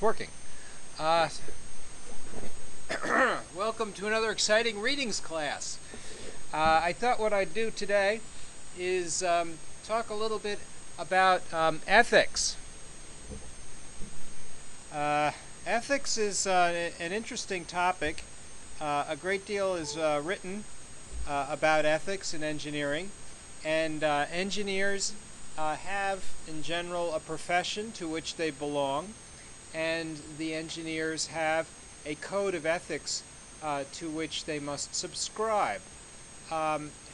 working. Uh, Welcome to another exciting readings class. I thought what I'd do today is talk a little bit about ethics. Ethics is an interesting topic. A great deal is written about ethics in engineering, and engineers have, in general, a profession to which they belong, and the engineers have a code of ethics to which they must subscribe.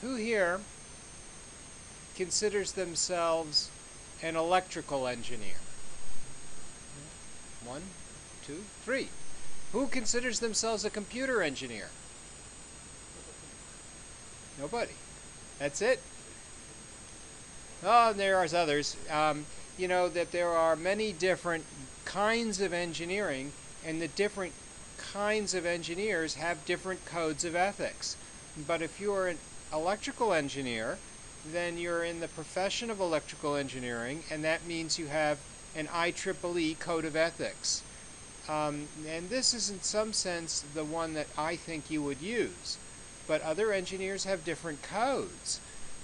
Who here considers themselves an electrical engineer? One, two, three. Who considers themselves a computer engineer? Nobody. That's it. Oh, and there are others. You know that there are many different kinds of engineering, and the different kinds of engineers have different codes of ethics. But if you're an electrical engineer, then you're in the profession of electrical engineering, and that means you have an IEEE code of ethics. And this is in some sense the one that I think you would use. But other engineers have different codes.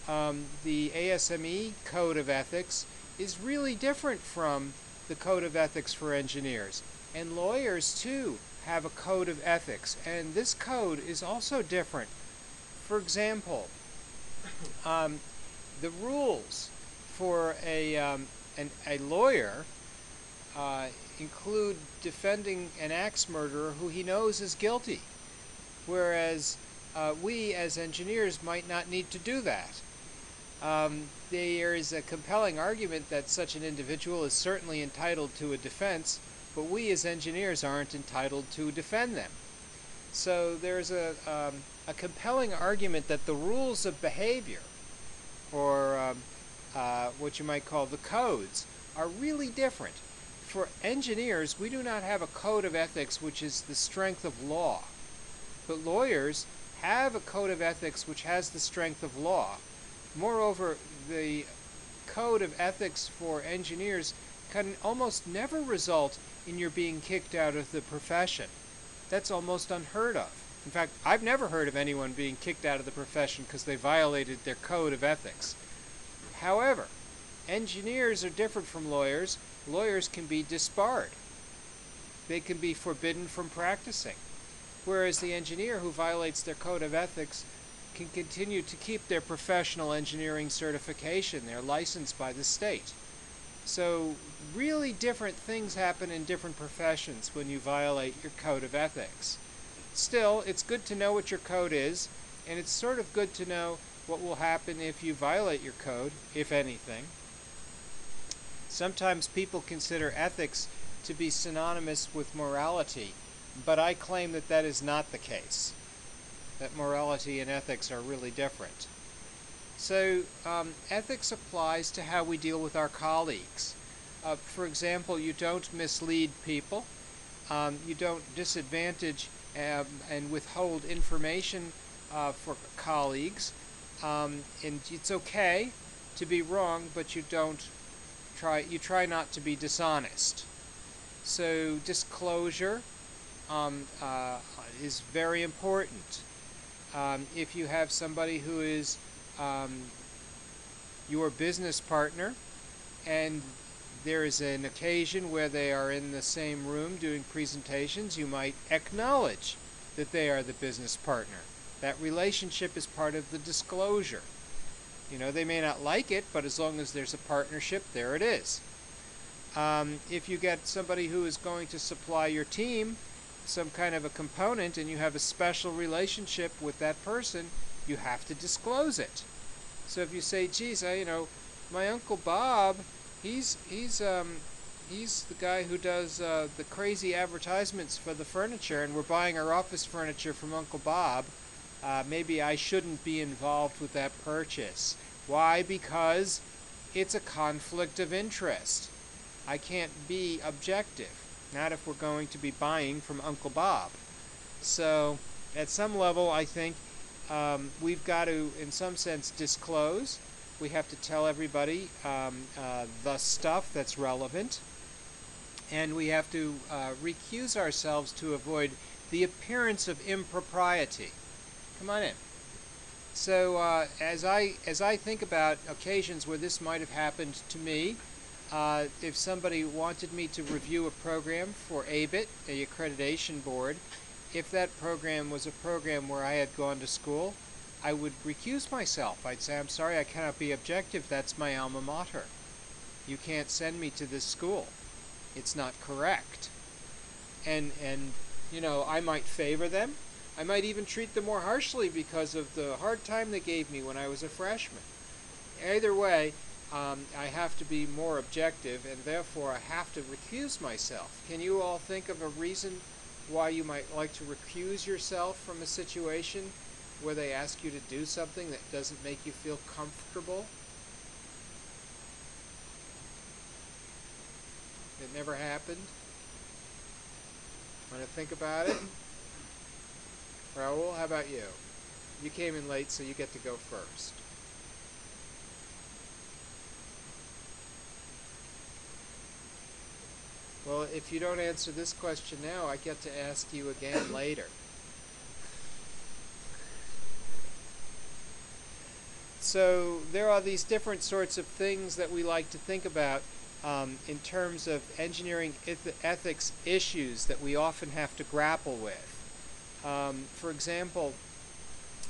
The ASME code of ethics is really different from the code of ethics for engineers. And lawyers, too, have a code of ethics. And this code is also different. For example, the rules for a lawyer include defending an axe murderer who he knows is guilty, whereas we as engineers might not need to do that. There is a compelling argument that such an individual is certainly entitled to a defense, but we as engineers aren't entitled to defend them. So there's a compelling argument that the rules of behavior, or what you might call the codes, are really different. For engineers, we do not have a code of ethics which is the strength of law. But lawyers have a code of ethics which has the strength of law. Moreover, the code of ethics for engineers can almost never result in your being kicked out of the profession. That's almost unheard of. In fact, I've never heard of anyone being kicked out of the profession because they violated their code of ethics. However, engineers are different from lawyers. Lawyers can be disbarred. They can be forbidden from practicing. Whereas the engineer who violates their code of ethics can continue to keep their professional engineering certification. They're licensed by the state. So really different things happen in different professions when you violate your code of ethics. Still, it's good to know what your code is, and it's sort of good to know what will happen if you violate your code, if anything. Sometimes people consider ethics to be synonymous with morality, but I claim that that is not the case, that morality and ethics are really different. So ethics applies to how we deal with our colleagues. For example, you don't mislead people, you don't disadvantage and withhold information for colleagues, and it's okay to be wrong, but you try not to be dishonest. So disclosure is very important. If you have somebody who is your business partner, and there is an occasion where they are in the same room doing presentations, you might acknowledge that they are the business partner. That relationship is part of the disclosure. You know, they may not like it, but as long as there's a partnership, there it is. If you get somebody who is going to supply your team some kind of a component and you have a special relationship with that person, you have to disclose it. So if you say, geez, my Uncle Bob, he's the guy who does the crazy advertisements for the furniture, and we're buying our office furniture from Uncle Bob, maybe I shouldn't be involved with that purchase. Why? Because it's a conflict of interest. I can't be objective. Not if we're going to be buying from Uncle Bob. So at some level, I think we've got to, in some sense, disclose. We have to tell everybody the stuff that's relevant. and we have to recuse ourselves to avoid the appearance of impropriety. Come on in. So as I think about occasions where this might have happened to me, if somebody wanted me to review a program for ABIT, the accreditation board, if that program was a program where I had gone to school, I would recuse myself. I'd say, I'm sorry, I cannot be objective. That's my alma mater. You can't send me to this school. It's not correct. And you know, I might favor them. I might even treat them more harshly because of the hard time they gave me when I was a freshman. Either way, I have to be more objective, and therefore I have to recuse myself. Can you all think of a reason why you might like to recuse yourself from a situation where they ask you to do something that doesn't make you feel comfortable? It never happened? Want to think about it? Raul, how about you? You came in late, so you get to go first. Well, if you don't answer this question now, I get to ask you again later. So there are these different sorts of things that we like to think about in terms of engineering ethics issues that we often have to grapple with. For example,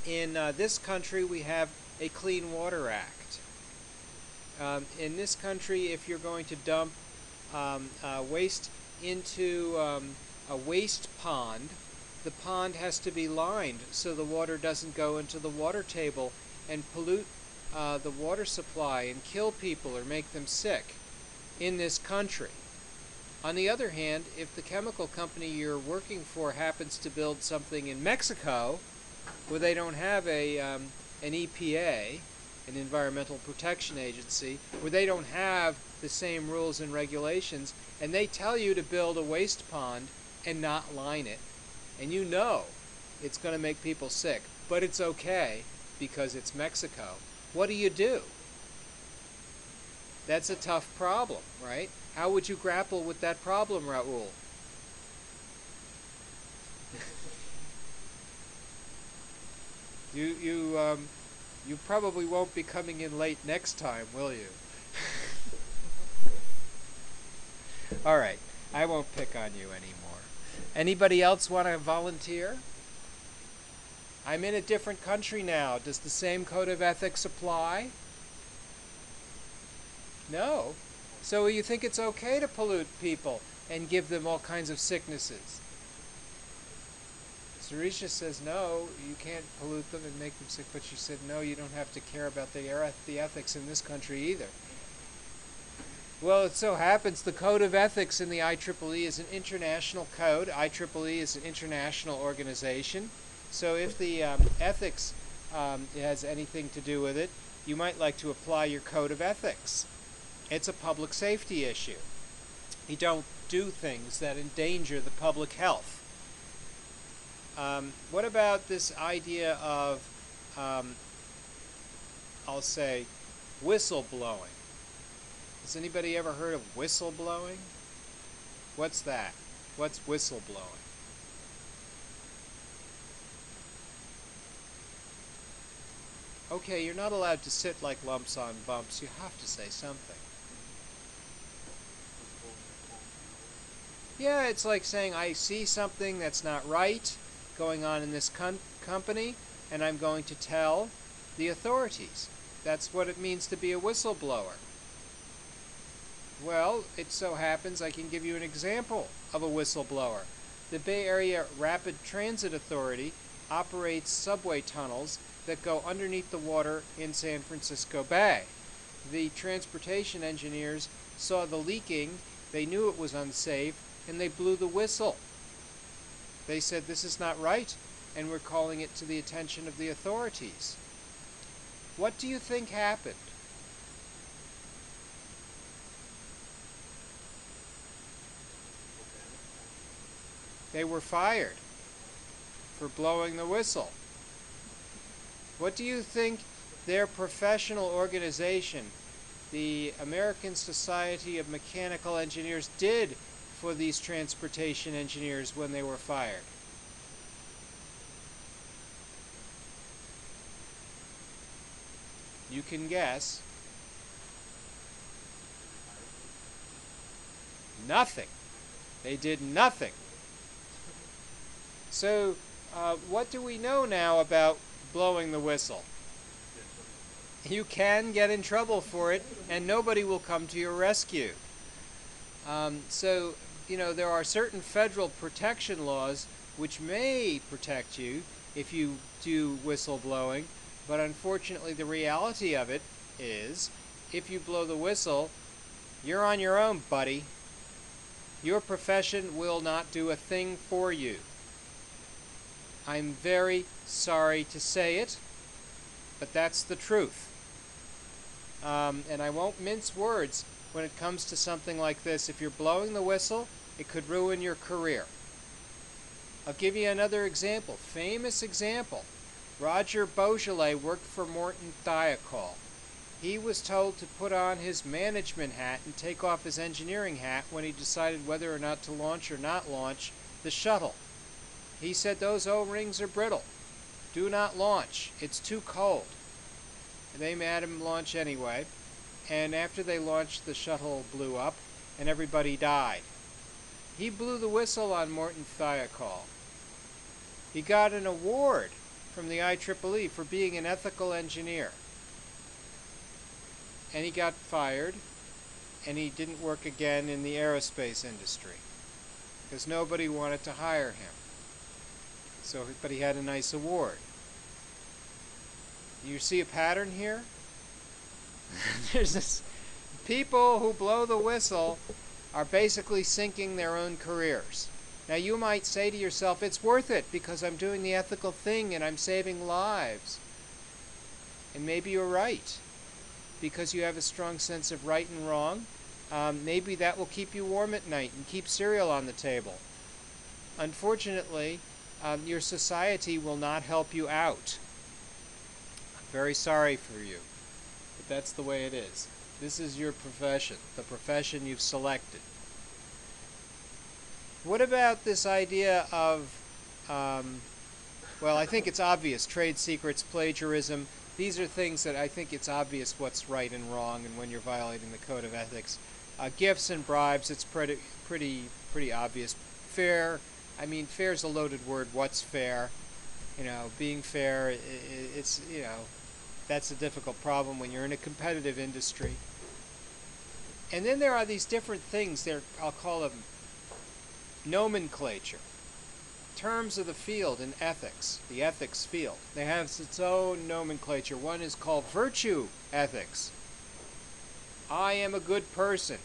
in this country we have a Clean Water Act. In this country, if you're going to dump waste into a waste pond, the pond has to be lined so the water doesn't go into the water table and pollute the water supply and kill people or make them sick in this country. On the other hand, if the chemical company you're working for happens to build something in Mexico where they don't have an EPA, an Environmental Protection Agency, where they don't have the same rules and regulations, and they tell you to build a waste pond and not line it, and you know it's going to make people sick, but it's okay because it's Mexico, what do? That's a tough problem, right? How would you grapple with that problem, Raul? You probably won't be coming in late next time, will you? All right, I won't pick on you anymore. Anybody else want to volunteer? I'm in a different country now. Does the same code of ethics apply? No. So you think it's okay to pollute people and give them all kinds of sicknesses? Sarisha says no, you can't pollute them and make them sick, but she said no, you don't have to care about the ethics in this country either. Well, it so happens the Code of Ethics in the IEEE is an international code. IEEE is an international organization. So if the ethics has anything to do with it, you might like to apply your Code of Ethics. It's a public safety issue. You don't do things that endanger the public health. What about this idea of, I'll say, whistleblowing? Has anybody ever heard of whistleblowing? What's that? What's whistleblowing? Okay, you're not allowed to sit like lumps on bumps. You have to say something. Yeah, it's like saying I see something that's not right going on in this company, and I'm going to tell the authorities. That's what it means to be a whistleblower. Well, it so happens I can give you an example of a whistleblower. The Bay Area Rapid Transit Authority operates subway tunnels that go underneath the water in San Francisco Bay. The transportation engineers saw the leaking, they knew it was unsafe, and they blew the whistle. They said this is not right, and we're calling it to the attention of the authorities. What do you think happened? They were fired for blowing the whistle. What do you think their professional organization, the American Society of Mechanical Engineers, did for these transportation engineers when they were fired? You can guess. Nothing. They did nothing. So, what do we know now about blowing the whistle? You can get in trouble for it, and nobody will come to your rescue. So, there are certain federal protection laws which may protect you if you do whistleblowing, but unfortunately the reality of it is, if you blow the whistle, you're on your own, buddy. Your profession will not do a thing for you. I'm very sorry to say it, but that's the truth. And I won't mince words when it comes to something like this. If you're blowing the whistle, it could ruin your career. I'll give you another example, famous example. Roger Beaujolais worked for Morton Thiokol. He was told to put on his management hat and take off his engineering hat when he decided whether or not to launch or not launch the shuttle. He said, those O-rings are brittle. Do not launch. It's too cold. And they made him launch anyway. And after they launched, the shuttle blew up and everybody died. He blew the whistle on Morton Thiokol. He got an award from the IEEE for being an ethical engineer. And he got fired, and he didn't work again in the aerospace industry because nobody wanted to hire him. So, but he had a nice award. You see a pattern here? There's this people who blow the whistle are basically sinking their own careers. Now you might say to yourself, it's worth it because I'm doing the ethical thing and I'm saving lives. And maybe you're right, because you have a strong sense of right and wrong. Maybe that will keep you warm at night and keep cereal on the table. Unfortunately, your society will not help you out. I'm very sorry for you, but that's the way it is. This is your profession, the profession you've selected. What about this idea of, well, I think it's obvious, trade secrets, plagiarism. These are things that I think it's obvious what's right and wrong and when you're violating the code of ethics. Gifts and bribes, it's pretty obvious. Fair, I mean, fair is a loaded word. What's fair? Being fair, it's, that's a difficult problem when you're in a competitive industry. And then there are these different things, I'll call them nomenclature. Terms of the field in ethics, the ethics field. They have its own nomenclature. One is called virtue ethics. I am a good person,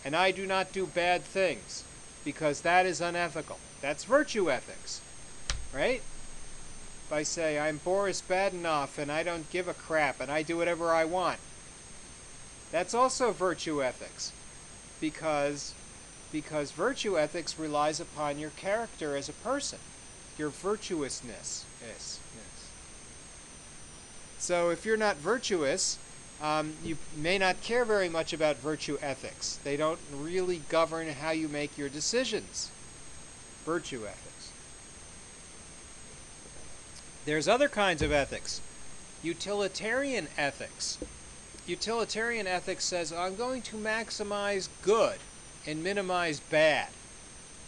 and I do not do bad things, because that is unethical. That's virtue ethics, right? If I say, I'm Boris Badenoff, and I don't give a crap, and I do whatever I want, that's also virtue ethics, because virtue ethics relies upon your character as a person, your virtuousness. Yes. So if you're not virtuous, you may not care very much about virtue ethics. They don't really govern how you make your decisions. Virtue ethics. There's other kinds of ethics. Utilitarian ethics. Utilitarian ethics says, I'm going to maximize good and minimize bad,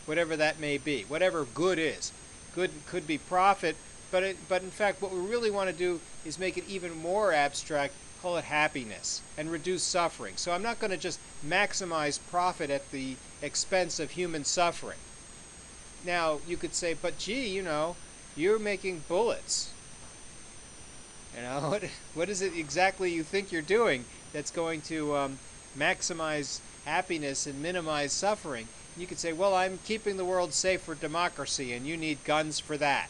whatever that may be, whatever good is. Good could be profit, but in fact what we really want to do is make it even more abstract, call it happiness, and reduce suffering. So I'm not going to just maximize profit at the expense of human suffering. Now, you could say, but gee, you're making bullets. What is it exactly you think you're doing that's going to maximize happiness and minimize suffering? You could say, well, I'm keeping the world safe for democracy, and you need guns for that.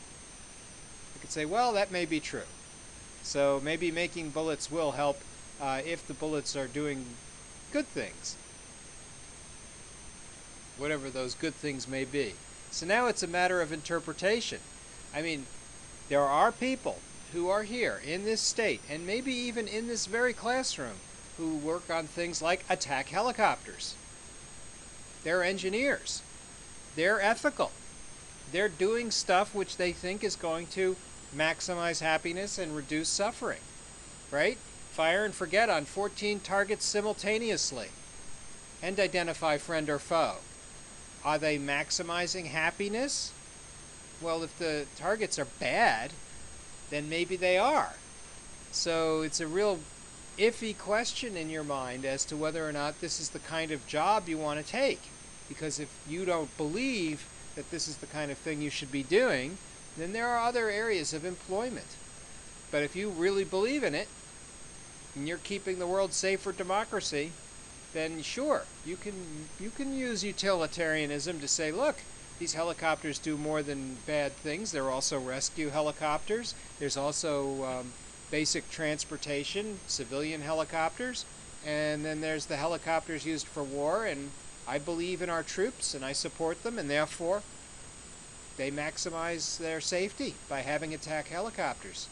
You could say, well, that may be true. So maybe making bullets will help if the bullets are doing good things, whatever those good things may be. So now it's a matter of interpretation. I mean, there are people who are here in this state, and maybe even in this very classroom, who work on things like attack helicopters. They're engineers. They're ethical. They're doing stuff which they think is going to maximize happiness and reduce suffering, right? Fire and forget on 14 targets simultaneously and identify friend or foe. Are they maximizing happiness? Well, if the targets are bad, then maybe they are. So it's a real iffy question in your mind as to whether or not this is the kind of job you want to take. Because if you don't believe that this is the kind of thing you should be doing, then there are other areas of employment. But if you really believe in it, and you're keeping the world safe for democracy, then sure, you can use utilitarianism to say, look, these helicopters do more than bad things. They're also rescue helicopters. There's also basic transportation, civilian helicopters, and then there's the helicopters used for war, and I believe in our troops and I support them, and therefore they maximize their safety by having attack helicopters.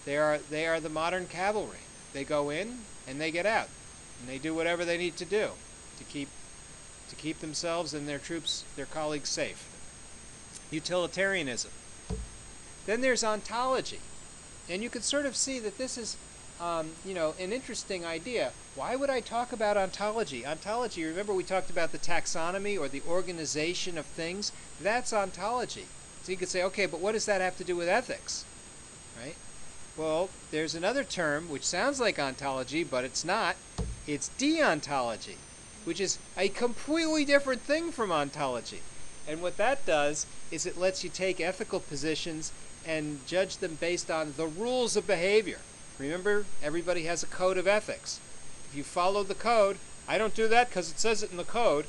They are the modern cavalry. They go in and they get out, and they do whatever they need to do to keep themselves and their troops, their colleagues, safe. Utilitarianism. Then there's ontology, and you can sort of see that this is an interesting idea. Why would I talk about ontology? Ontology, remember we talked about the taxonomy or the organization of things? That's ontology. So you could say, okay, but what does that have to do with ethics? Right? Well, there's another term which sounds like ontology, but it's not. It's deontology, which is a completely different thing from ontology. And what that does is it lets you take ethical positions and judge them based on the rules of behavior. Remember, everybody has a code of ethics. If you follow the code, I don't do that because it says it in the code,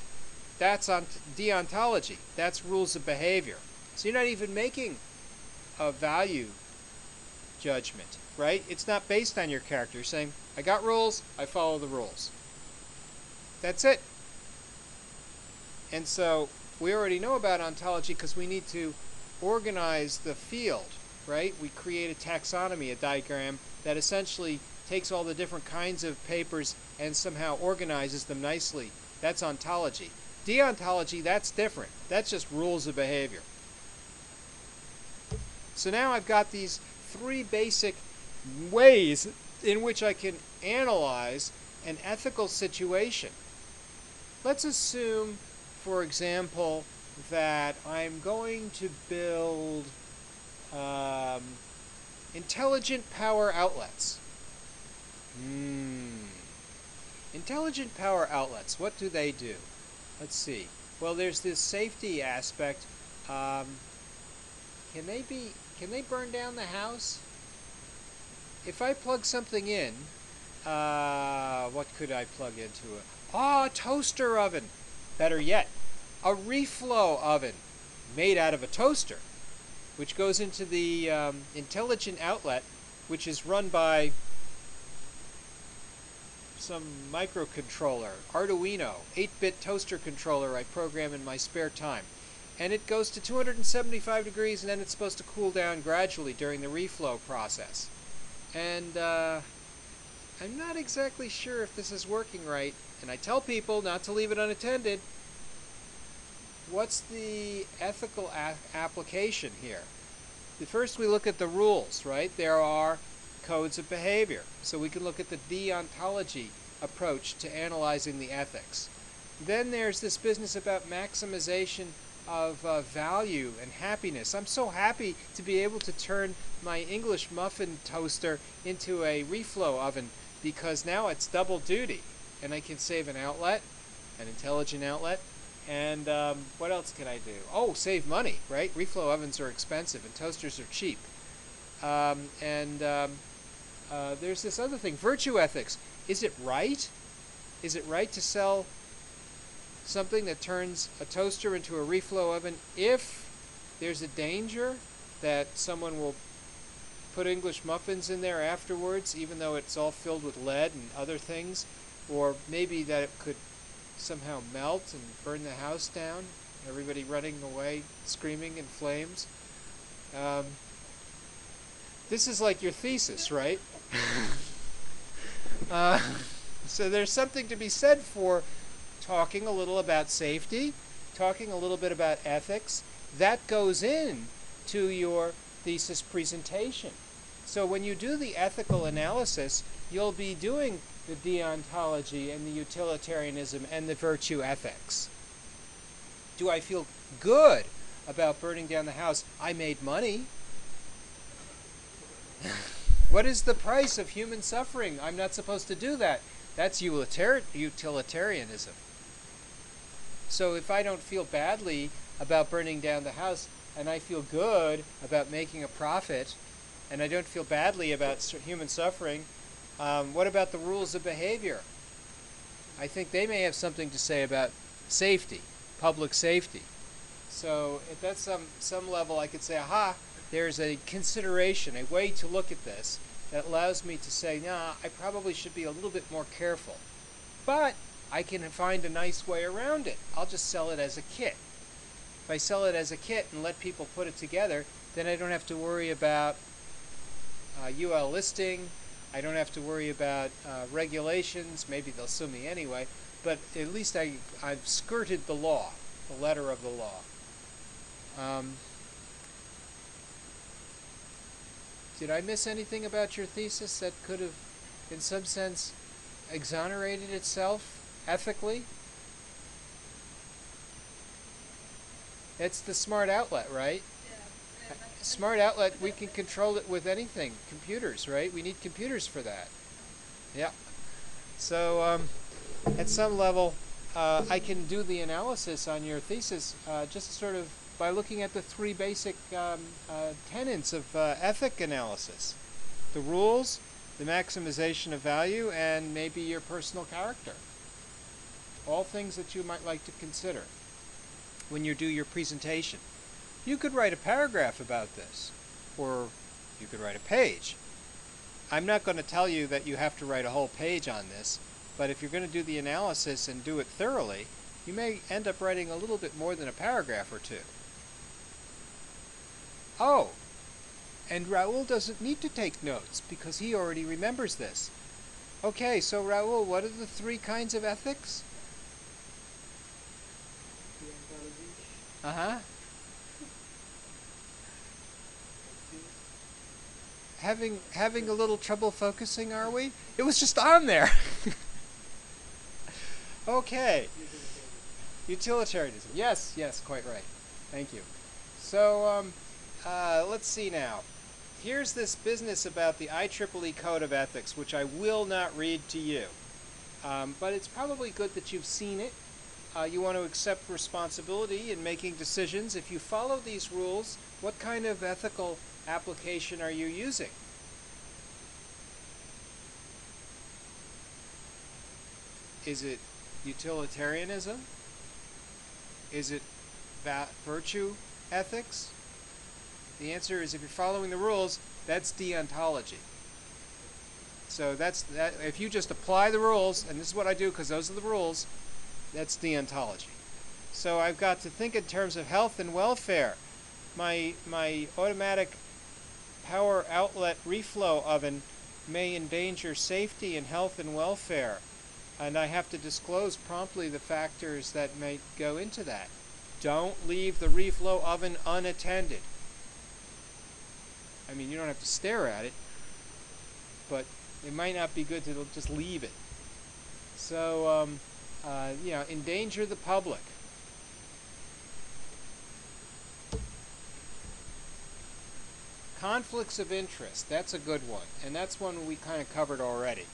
that's on deontology. That's rules of behavior. So you're not even making a value judgment, right? It's not based on your character. You're saying, I got rules, I follow the rules. That's it. And so we already know about ontology because we need to organize the field, right? We create a taxonomy, a diagram, that essentially takes all the different kinds of papers and somehow organizes them nicely. That's ontology. Deontology, that's different. That's just rules of behavior. So now I've got these three basic ways in which I can analyze an ethical situation. Let's assume, for example, that I'm going to build intelligent power outlets. Intelligent power outlets, what do they do? Let's see. Well, there's this safety aspect. Can they burn down the house? If I plug something in, what could I plug into it? A toaster oven. Better yet, a reflow oven made out of a toaster, which goes into the intelligent outlet, which is run by some microcontroller, Arduino, 8-bit toaster controller I program in my spare time. And it goes to 275 degrees, and then it's supposed to cool down gradually during the reflow process. And I'm not exactly sure if this is working right, and I tell people not to leave it unattended. What's the ethical application here? First we look at the rules, right? There are codes of behavior. So we can look at the deontology approach to analyzing the ethics. Then there's this business about maximization of value and happiness. I'm so happy to be able to turn my English muffin toaster into a reflow oven because now it's double duty. And I can save an outlet, an intelligent outlet. And what else can I do? Oh, save money, right? Reflow ovens are expensive and toasters are cheap. There's this other thing, virtue ethics. Is it right? Is it right to sell something that turns a toaster into a reflow oven if there's a danger that someone will put English muffins in there afterwards, even though it's all filled with lead and other things? Or maybe that it could somehow melt and burn the house down, everybody running away screaming in flames. This is like your thesis, right? So there's something to be said for talking a little about safety, talking a little bit about ethics. That goes in to your thesis presentation. So when you do the ethical analysis, you'll be doing the deontology and the utilitarianism and the virtue ethics. Do I feel good about burning down the house? I made money. What is the price of human suffering? I'm not supposed to do that. That's utilitarianism. So if I don't feel badly about burning down the house, and I feel good about making a profit, and I don't feel badly about human suffering, what about the rules of behavior? I think they may have something to say about safety, public safety. So at that some level I could say, aha, there's a consideration, a way to look at this that allows me to say, nah, I probably should be a little bit more careful. But I can find a nice way around it. I'll just sell it as a kit. If I sell it as a kit and let people put it together, then I don't have to worry about UL listing. I don't have to worry about regulations. Maybe they'll sue me anyway. But at least I've skirted the law, the letter of the law. Did I miss anything about your thesis that could have, in some sense, exonerated itself ethically? It's the smart outlet, right? Yeah. Smart outlet, we can control it with anything. Computers, right? We need computers for that. Yeah. So at some level, I can do the analysis on your thesis just sort of by looking at the three basic tenets of ethic analysis. The rules, the maximization of value, and maybe your personal character. All things that you might like to consider when you do your presentation. You could write a paragraph about this, or you could write a page. I'm not going to tell you that you have to write a whole page on this, but if you're going to do the analysis and do it thoroughly, you may end up writing a little bit more than a paragraph or two. Oh, and Raul doesn't need to take notes because he already remembers this. Okay, so Raul, what are the three kinds of ethics? Uh-huh. Having a little trouble focusing, are we? It was just on there. Okay. Utilitarianism. Yes, quite right. Thank you. So, let's see now. Here's this business about the IEEE Code of Ethics, which I will not read to you. But it's probably good that you've seen it. You want to accept responsibility in making decisions. If you follow these rules, what kind of ethical application are you using? Is it utilitarianism? Is it virtue ethics? The answer is, if you're following the rules, that's deontology. So that's that. If you just apply the rules, and this is what I do because those are the rules, that's deontology. So I've got to think in terms of health and welfare. My automatic power outlet reflow oven may endanger safety and health and welfare, and I have to disclose promptly the factors that may go into that. Don't leave the reflow oven unattended. I mean, you don't have to stare at it, but it might not be good to just leave it. So, endanger the public. Conflicts of interest, that's a good one, and that's one we kind of covered already.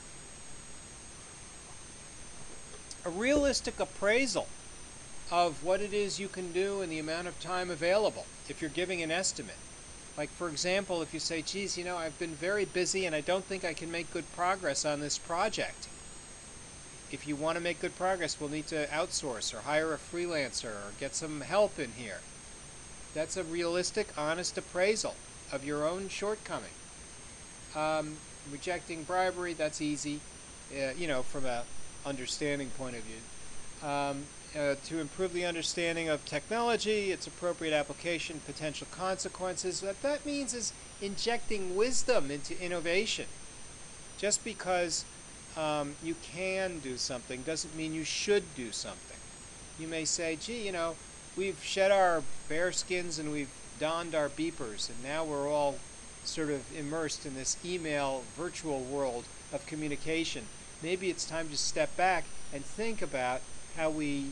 A realistic appraisal of what it is you can do and the amount of time available if you're giving an estimate. Like, for example, if you say, geez, I've been very busy and I don't think I can make good progress on this project. If you want to make good progress, we'll need to outsource or hire a freelancer or get some help in here. That's a realistic, honest appraisal of your own shortcoming. Rejecting bribery, that's easy, from an understanding point of view. To improve the understanding of technology, its appropriate application, potential consequences. What that means is injecting wisdom into innovation. Just because you can do something doesn't mean you should do something. You may say, gee, we've shed our bear skins and we've donned our beepers, and now we're all sort of immersed in this email virtual world of communication. Maybe it's time to step back and think about how we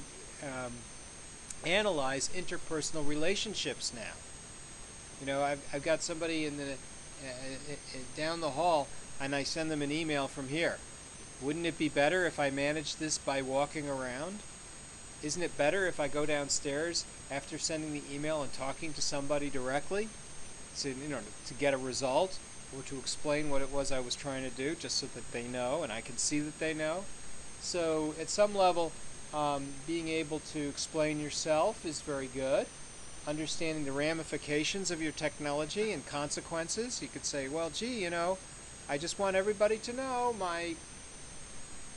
analyze interpersonal relationships now. I've got somebody down the hall, and I send them an email from here. Wouldn't it be better if I managed this by walking around? Isn't it better if I go downstairs after sending the email and talking to somebody directly to get a result, or to explain what it was I was trying to do, just so that they know and I can see that they know? So at some level, being able to explain yourself is very good. Understanding the ramifications of your technology and consequences. You could say, well, gee, I just want everybody to know my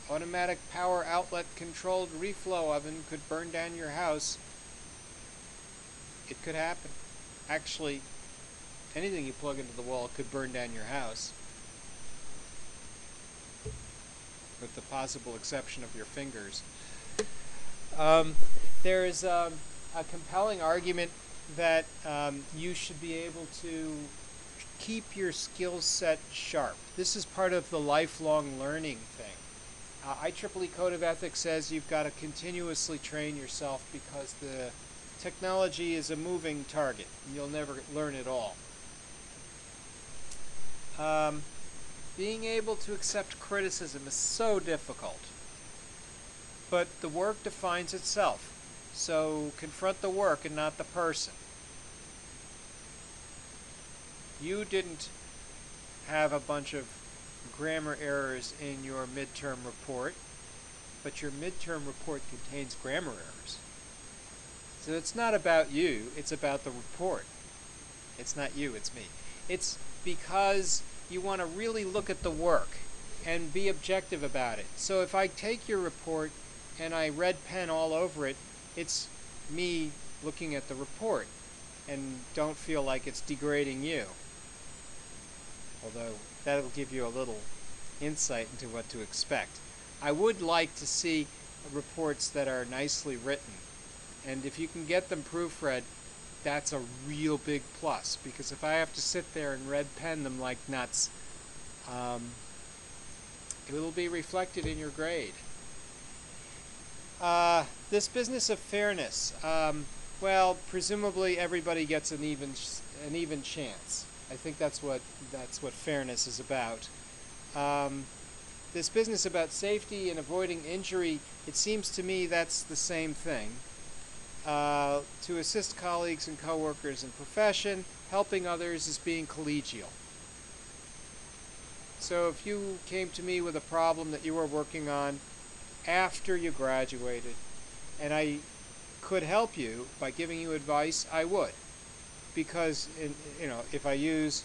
automatic power outlet controlled reflow oven could burn down your house. It could happen. Actually, anything you plug into the wall could burn down your house, with the possible exception of your fingers. There is a compelling argument that you should be able to keep your skill set sharp. This is part of the lifelong learning thing. IEEE Code of Ethics says you've got to continuously train yourself because the technology is a moving target. You'll never learn it all. Being able to accept criticism is so difficult. But the work defines itself. So confront the work and not the person. You didn't have a bunch of grammar errors in your midterm report, but your midterm report contains grammar errors. So it's not about you, it's about the report. It's not you, it's me. It's because you want to really look at the work and be objective about it. So if I take your report and I red pen all over it, it's me looking at the report and don't feel like it's degrading you. Although that'll give you a little insight into what to expect. I would like to see reports that are nicely written, and if you can get them proofread, that's a real big plus, because if I have to sit there and red pen them like nuts, it will be reflected in your grade. This business of fairness, well, presumably everybody gets an even chance. I think that's what fairness is about. This business about safety and avoiding injury, it seems to me that's the same thing. To assist colleagues and coworkers in profession, helping others is being collegial. So if you came to me with a problem that you were working on after you graduated, and I could help you by giving you advice, I would. Because if I use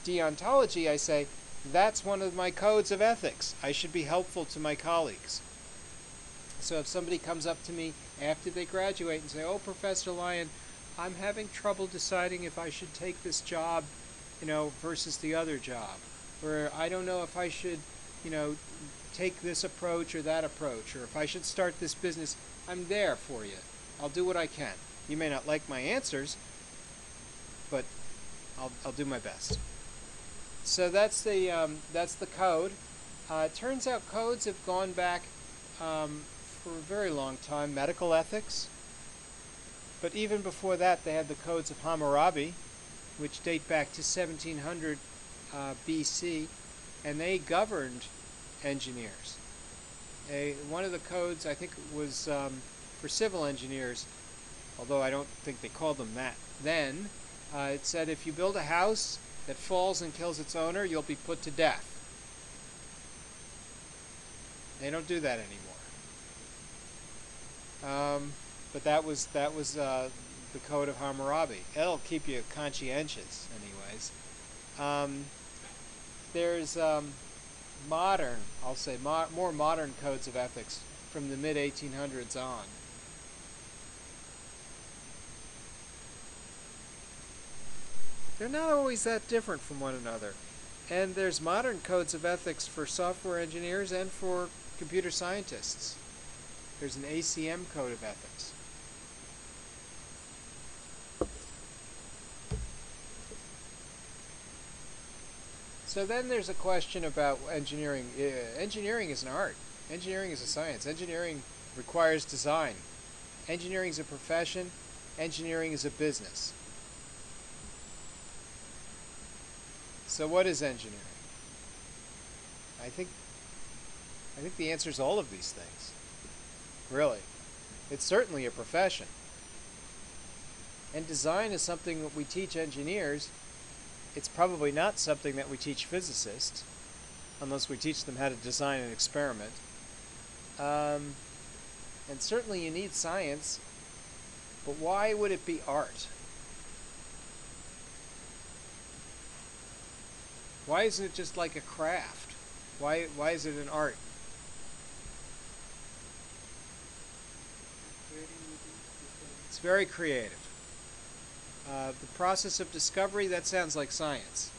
deontology, I say, that's one of my codes of ethics. I should be helpful to my colleagues. So if somebody comes up to me after they graduate and say, oh, Professor Lyon, I'm having trouble deciding if I should take this job, versus the other job. Or I don't know if I should, take this approach or that approach, or if I should start this business, I'm there for you. I'll do what I can. You may not like my answers, but I'll do my best. So that's the code. It turns out codes have gone back for a very long time. Medical ethics, but even before that, they had the codes of Hammurabi, which date back to 1700 BC, and they governed engineers. One of the codes, I think, was for civil engineers, although I don't think they called them that then. It said if you build a house that falls and kills its owner, you'll be put to death. They don't do that anymore. But that was the code of Hammurabi. It'll keep you conscientious, anyways. There's modern, I'll say, more modern codes of ethics from the mid-1800s on. They're not always that different from one another. And there's modern codes of ethics for software engineers and for computer scientists. There's an ACM code of ethics. So then there's a question about engineering. Engineering is an art. Engineering is a science. Engineering requires design. Engineering is a profession. Engineering is a business. So what is engineering? I think the answer is all of these things. Really. It's certainly a profession. And design is something that we teach engineers. It's probably not something that we teach physicists, unless we teach them how to design an experiment. And certainly you need science, but why would it be art? Why isn't it just like a craft? Why is it an art? It's very creative. The process of discovery, that sounds like science.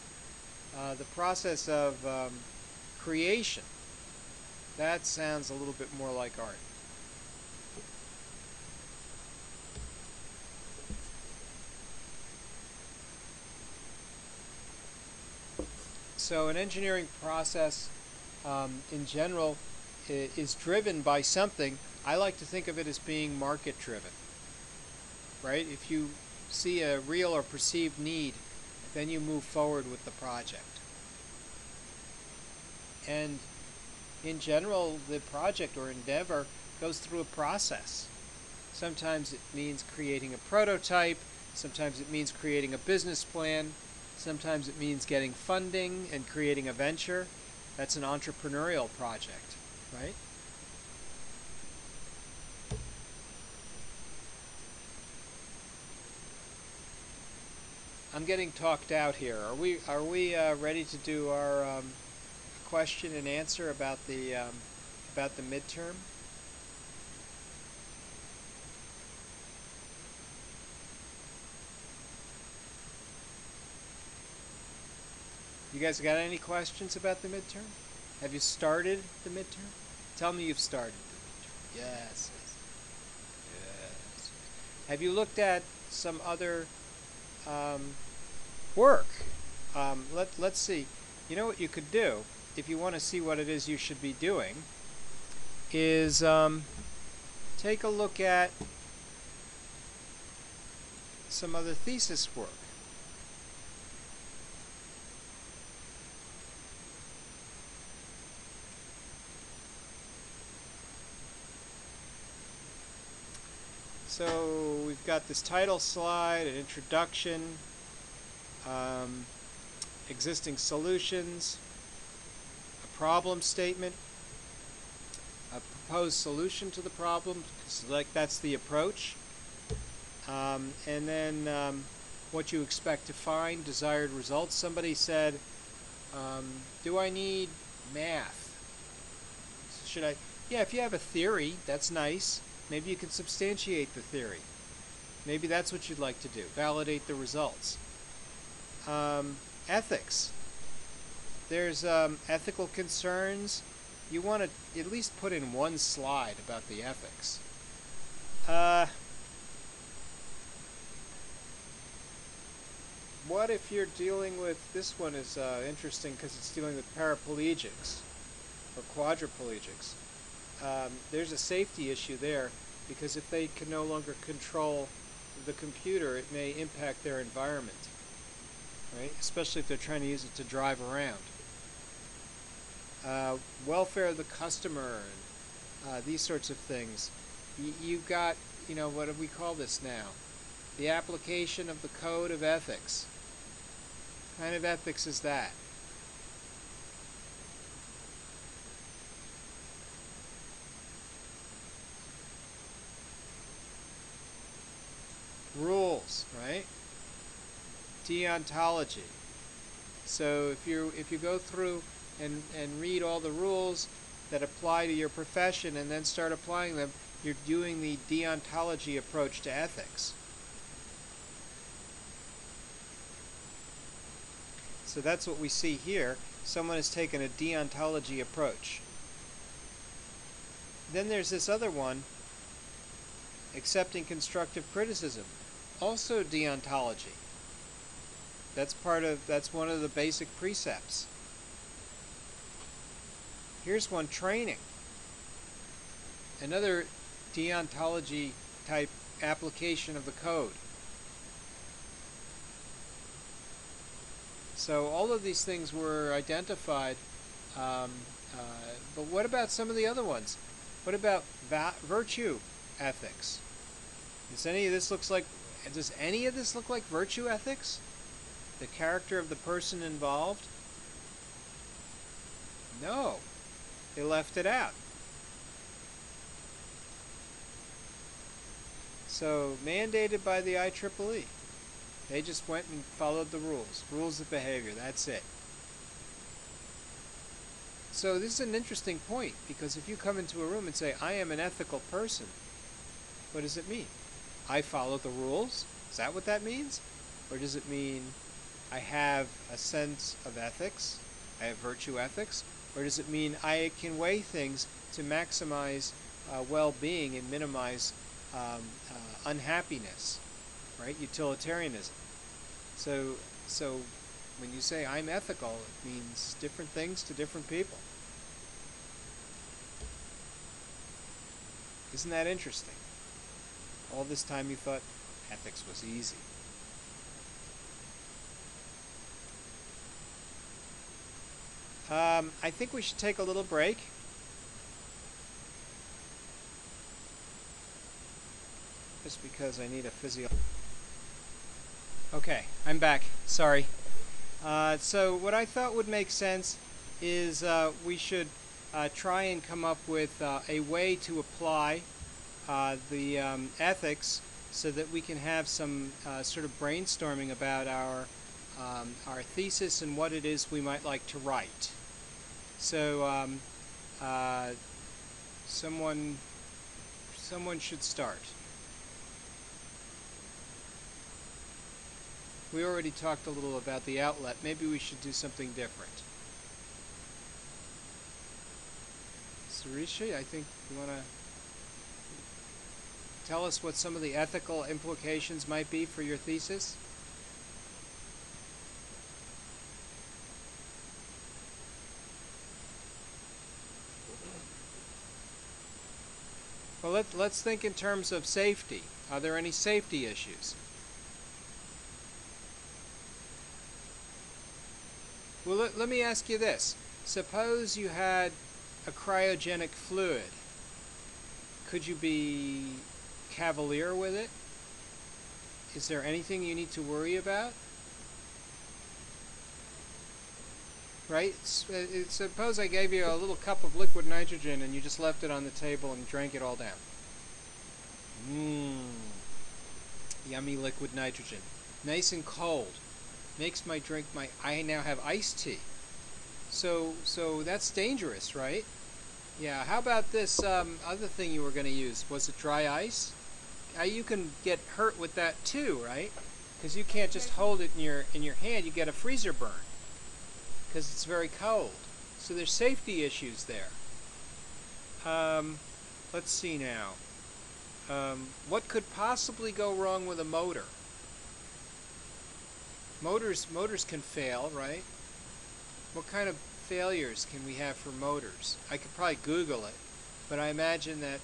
The process of creation, that sounds a little bit more like art. So an engineering process in general is driven by something. I like to think of it as being market driven, right? If you see a real or perceived need, then you move forward with the project. And in general, the project or endeavor goes through a process. Sometimes it means creating a prototype, sometimes it means creating a business plan, sometimes it means getting funding and creating a venture. That's an entrepreneurial project, right? I'm getting talked out here. Are we ready to do our question and answer about the midterm? You guys got any questions about the midterm? Have you started the midterm? Tell me you've started the midterm. Yes. Yes. Have you looked at some other work? Let's see. You know what you could do, if you want to see what it is you should be doing, is take a look at some other thesis work. So we've got this title slide, an introduction, existing solutions, a problem statement, a proposed solution to the problem, like that's the approach, and then what you expect to find, desired results. Somebody said, do I need math? Should I? Yeah, if you have a theory, that's nice. Maybe you can substantiate the theory. Maybe that's what you'd like to do, validate the results. Ethics. There's ethical concerns. You want to at least put in one slide about the ethics. What if you're dealing with, this one is interesting because it's dealing with paraplegics or quadriplegics. There's a safety issue there, because if they can no longer control the computer, it may impact their environment, right? Especially if they're trying to use it to drive around. Welfare of the customer, and these sorts of things. You've got, what do we call this now? The application of the code of ethics. What kind of ethics is that? Rules, right? Deontology. So if you go through and read all the rules that apply to your profession and then start applying them, you're doing the deontology approach to ethics. So that's what we see here. Someone has taken a deontology approach. Then there's this other one, accepting constructive criticism. Also deontology. That's one of the basic precepts. Here's one, training. Another deontology type application of the code. So all of these things were identified, but what about some of the other ones? What about virtue ethics? Does any of this look like virtue ethics? The character of the person involved? No, they left it out. So mandated by the IEEE. They just went and followed the rules of behavior, that's it. So this is an interesting point, because if you come into a room and say, I am an ethical person, what does it mean? I follow the rules? Is that what that means? Or does it mean I have a sense of ethics, I have virtue ethics? Or does it mean I can weigh things to maximize well-being and minimize unhappiness, right? Utilitarianism. So when you say I'm ethical, it means different things to different people. Isn't that interesting? All this time you thought ethics was easy. I think we should take a little break. Just because I need a physio. Okay, I'm back. Sorry. So what I thought would make sense is we should try and come up with a way to apply the ethics so that we can have some sort of brainstorming about our thesis and what it is we might like to write. So someone should start. We already talked a little about the outlet. Maybe we should do something different. Surishi, I think you want to tell us what some of the ethical implications might be for your thesis? Well, let's think in terms of safety. Are there any safety issues? Well, let me ask you this. Suppose you had a cryogenic fluid. Could you be cavalier with it? Is there anything you need to worry about? Right? Suppose I gave you a little cup of liquid nitrogen and you just left it on the table and drank it all down. Yummy liquid nitrogen. Nice and cold. Makes my drink I now have iced tea. So that's dangerous, right? Yeah, how about this other thing you were going to use? Was it dry ice? You can get hurt with that too, right? Because you can't just hold it in your hand. You get a freezer burn because it's very cold. So there's safety issues there. Let's see now. What could possibly go wrong with a motor? Motors can fail, right? What kind of failures can we have for motors? I could probably Google it, but I imagine that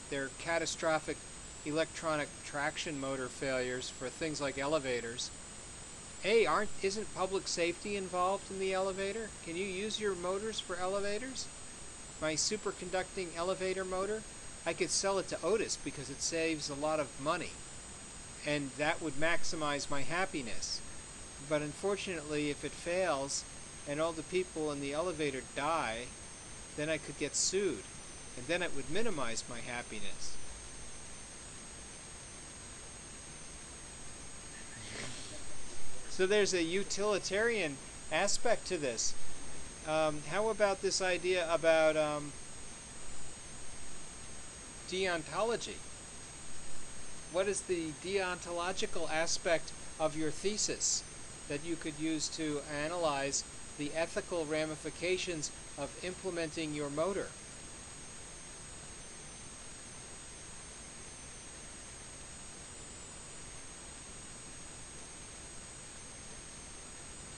there are catastrophic electronic traction motor failures for things like elevators. Isn't public safety involved in the elevator? Can you use your motors for elevators? My superconducting elevator motor? I could sell it to Otis because it saves a lot of money, and that would maximize my happiness. But unfortunately, if it fails and all the people in the elevator die, then I could get sued, and then it would minimize my happiness. So there's a utilitarian aspect to this. How about this idea about deontology? What is the deontological aspect of your thesis? that you could use to analyze the ethical ramifications of implementing your motor.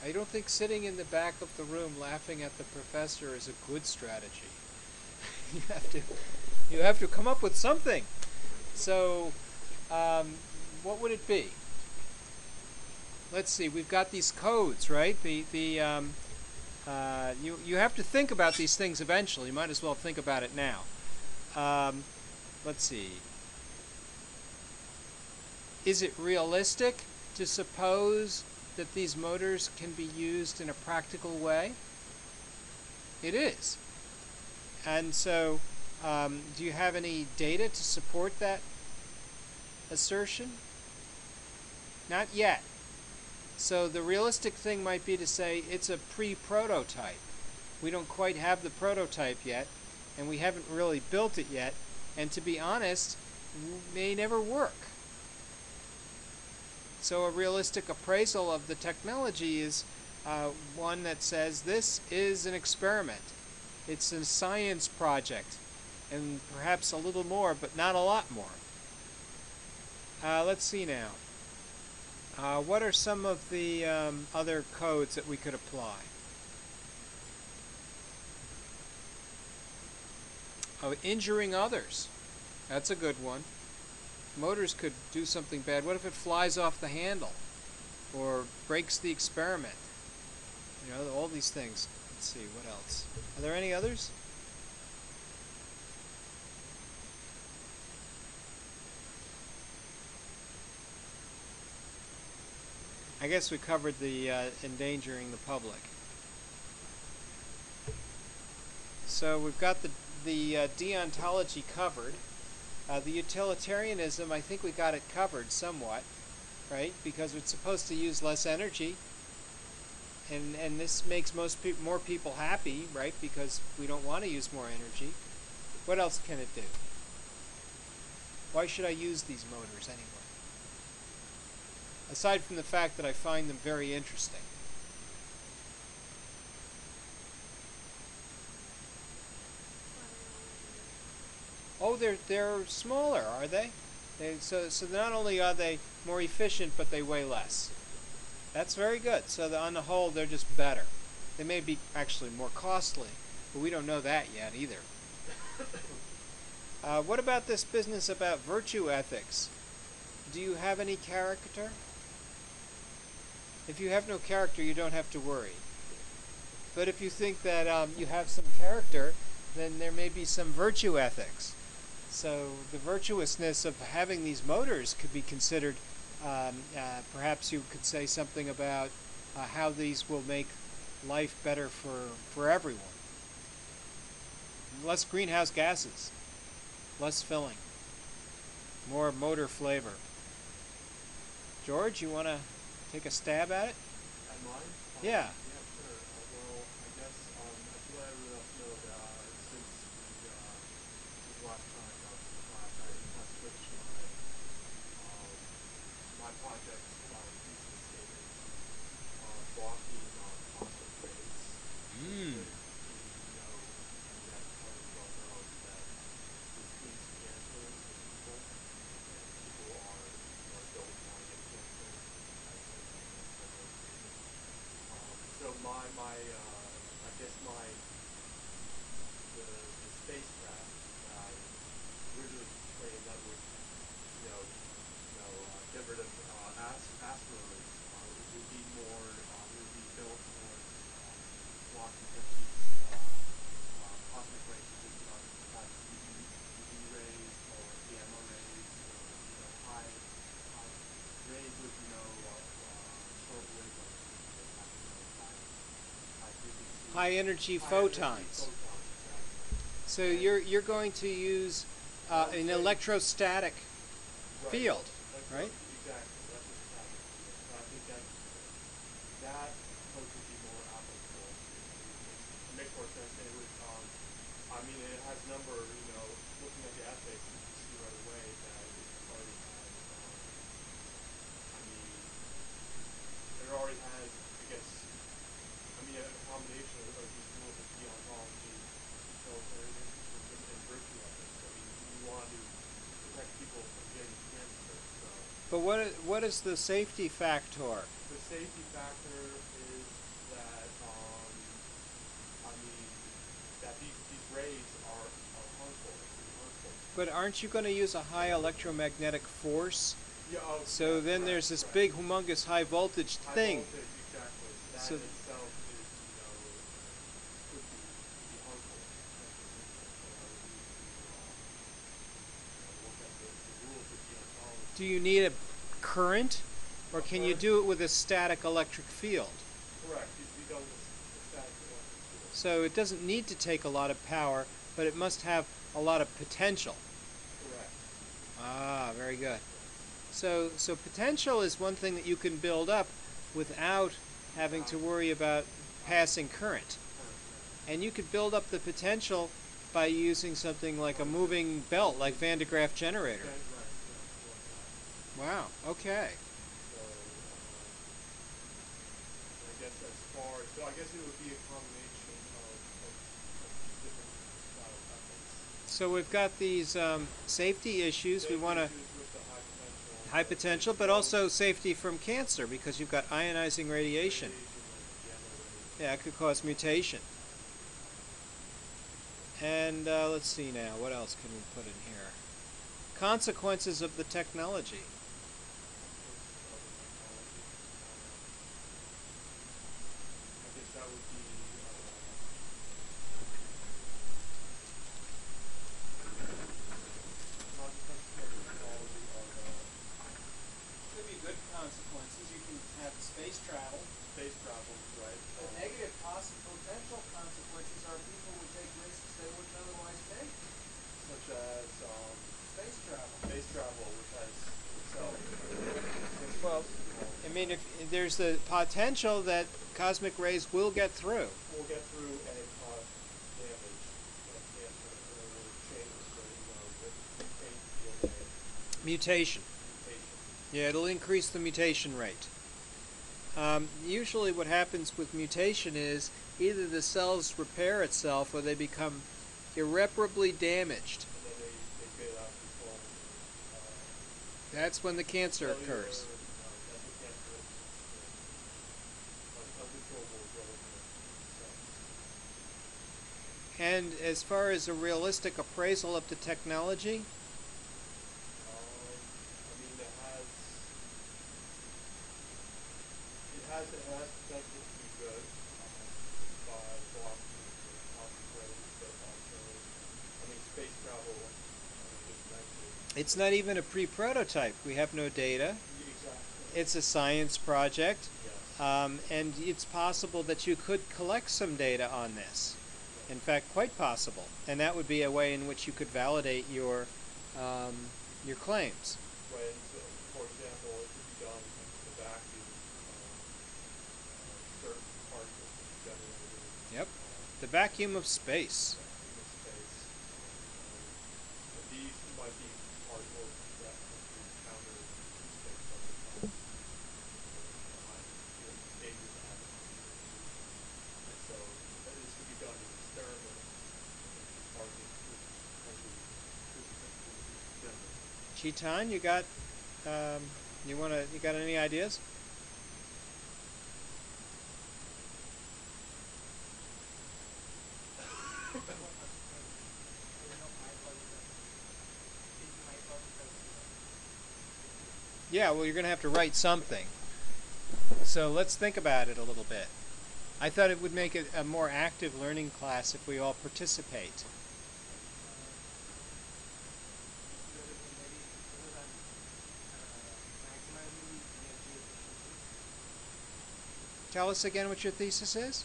I don't think sitting in the back of the room laughing at the professor is a good strategy. you have to you have to come up with something. So, um, what would it be? Let's see. We've got these codes, right? You have to think about these things eventually. You might as well think about it now. Um, let's see. Is it realistic to suppose that these motors can be used in a practical way? It is. And so, do you have any data to support that assertion? Not yet. So the realistic thing might be to say it's a pre-prototype. We don't quite have the prototype yet, and we haven't really built it yet, and to be honest, may never work. So a realistic appraisal of the technology is one that says this is an experiment. It's a science project, and perhaps a little more, but not a lot more. Let's see now. What are some of the other codes that we could apply? Oh, injuring others. That's a good one. Motors could do something bad. What if it flies off the handle or breaks the experiment? You know, all these things. Let's see, what else? Are there any others? I guess we covered the endangering the public. So we've got the deontology covered. The utilitarianism, I think we got it covered somewhat, right? Because it's supposed to use less energy, and this makes more people happy, right? Because we don't want to use more energy. What else can it do? Why should I use these motors anyway? Aside from the fact that I find them very interesting. Oh, they're smaller, are they? So not only are they more efficient, but they weigh less. That's very good. So on the whole, they're just better. They may be actually more costly, but we don't know that yet either. What about this business about virtue ethics? Do you have any character? If you have no character, you don't have to worry. But if you think that you have some character, then there may be some virtue ethics. So the virtuousness of having these motors could be considered. Perhaps you could say something about how these will make life better for everyone. Less greenhouse gases, less filling, more motor flavor. George, you want to take a stab at it? At mine? Yeah. Yeah, sure. Well, I guess I feel I really also know that since last time class, I switched my project thesis statement to blocking cosmic rays. Mm. You know, and that probably well known that this leads to cancers in people, and people don't want to get cancer. So I guess the spacecraft that I originally claimed that would, get rid of asteroids would be built towards blocking these cosmic rays, such as perhaps UV rays or gamma rays, or high rays with short wavelengths, that have high frequency. High energy High energy photons. photons, So exactly. you're going to use an electrostatic Right. field, right? Exactly. Electrostatic field. I think that approach would be more applicable. It makes more sense, and it would. It has a number. Looking at the ethics, you can see right away that it already has. It already has But what is the safety factor? The safety factor is that I mean that these rays are harmful, pretty harmful. But aren't you going to use a high electromagnetic force? Yeah. Oh, So yeah. then Correct. there's this Correct. big, humongous, high voltage High thing. voltage, exactly. That So in itself is, could be harmful, potentially harmful. So I would need to, look at the rules of deontology. do you need a current, or A can you current? do it with a static electric field? Correct. It could be done with a static electric field. So it doesn't need to take a lot of power, but it must have a lot of potential. Correct. Ah, very good. Yes. So potential is one thing that you can build up without having to worry about passing current. Current. Yes. And you could build up the potential by using something like a moving belt, like Van de Graaff generator. Right. Yeah. Like that. Wow. Okay. So, I guess I guess it would be a combination of different methods. So we've got these safety issues. We want to Issues with the high potential, but also safety from cancer because you've got ionizing radiation. radiation and gamma rays. Yeah, it could cause mutation. And let's see now, what else can we put in here? Consequences of the technology. I guess that would be consequences of the technology are Could be good consequences. You can have space travel. space travel, right? But negative potential consequences are people would take risks they wouldn't otherwise take. Such as Space travel. space travel, which has itself Well, I mean, if there's the potential that cosmic rays will get through. will get through and cause damage, like cancer, or change the DNA Mutation. mutation. Yeah, it'll increase the mutation rate. Usually what happens with mutation is either the cells repair itself or they become irreparably damaged. And then they get out of control. That's when the cancer Cellular, occurs. that's what cancer is. Uncontrollable growth of cells. And as far as a realistic appraisal of the technology, I mean, it has potential to be good by blocking the cosmic rays, but also, I mean, space travel, just mentioned. it's not even a pre-prototype. We have no data. Exactly. It's a science project. Yes. And it's possible that you could collect some data on this. In fact, quite possible. And that would be a way in which you could validate your claims. When, so, for example, it could be done in the vacuum, certain particles can be generated. Yep. The vacuum of space. Vacuum of space. And these might be particles that can be encountered in space over time. Dangerous atoms. And so this could be done in experiments. These particles could potentially be generated. Chetan, you got you got any ideas? Yeah, well, you're going to have to write something. So let's think about it a little bit. I thought it would make it a more active learning class if we all participate. Tell us again what your thesis is.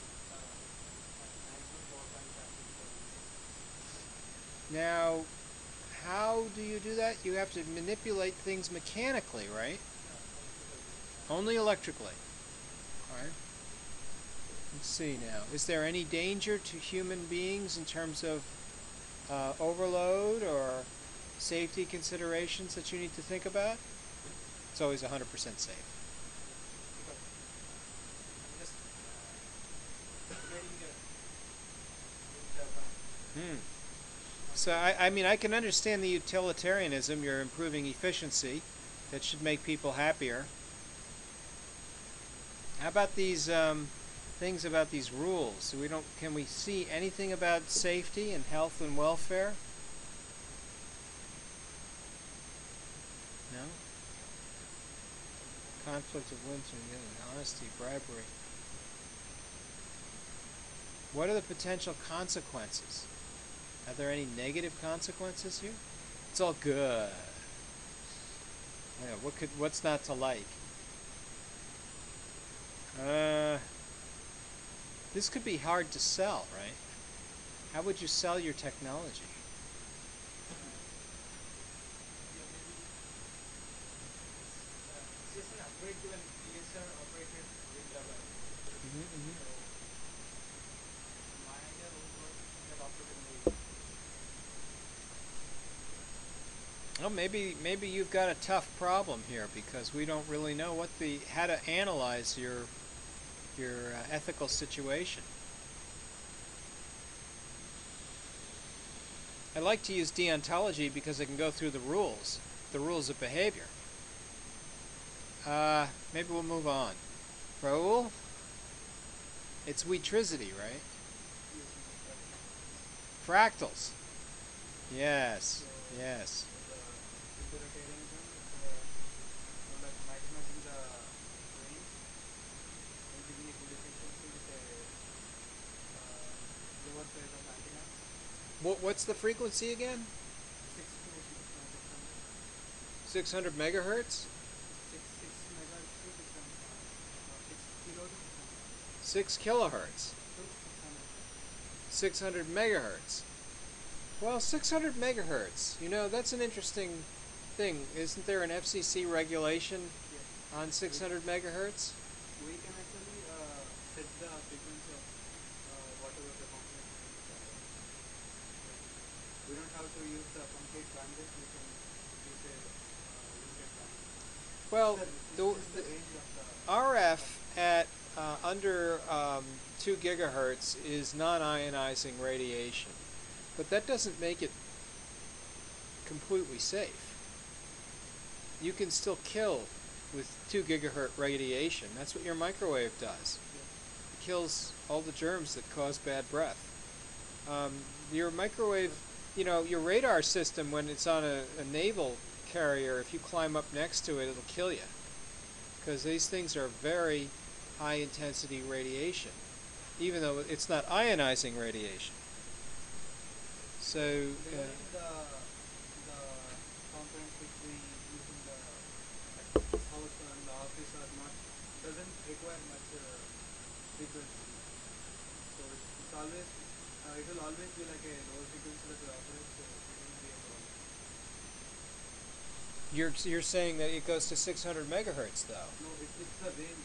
Now, how do you do that? You have to manipulate things mechanically, right? Only electrically. All right. Let's see now. Is there any danger to human beings in terms of overload or safety considerations that you need to think about? It's always 100% safe. So I mean, I can understand the utilitarianism. You're improving efficiency, That should make people happier. How about these things about these rules? We don't. Can we see anything about safety and health and welfare? No. Conflict of winter, honesty, bribery. What are the potential consequences? Are there any negative consequences here? It's all good. Yeah, what's not to like? This could be hard to sell, right? How would you sell your technology? It's just an upgrade to an ESR operated WinRAR. Mm-hmm. So my idea was that operated in Well, maybe you've got a tough problem here because we don't really know how to analyze your ethical situation. I like to use deontology because I can go through the rules of behavior. Maybe we'll move on. Raul, it's wetricity, right? Fractals. Yes, yes. utilitarianism, like maximizing the range and giving a good efficiency with a lower size of antennas. What's the frequency again? 600 megahertz? 6 megahertz to 6 kilo to 6 kilohertz. 600. 600 megahertz. Well, 600 megahertz, that's an interesting thing. Isn't there an FCC regulation Yes. on 600 megahertz? We can actually set the frequency of whatever the complex is. We don't have to use the complete bandwidth. We can use a limited bandwidth. Well, This is the range of the RF at under 2 gigahertz is non-ionizing radiation, but that doesn't make it completely safe. You can still kill with 2 gigahertz radiation. That's what your microwave does. It kills all the germs that cause bad breath. Your microwave, your radar system, when it's on a naval carrier, if you climb up next to it, it'll kill you. Because these things are very high intensity radiation, even though it's not ionizing radiation. So, the components which we use in the house and the office are not doesn't require much frequency. So it's always it will always be like a lower frequency that will operate. So it won't be a problem. you're saying that it goes to 600 megahertz, though. No, it's the range.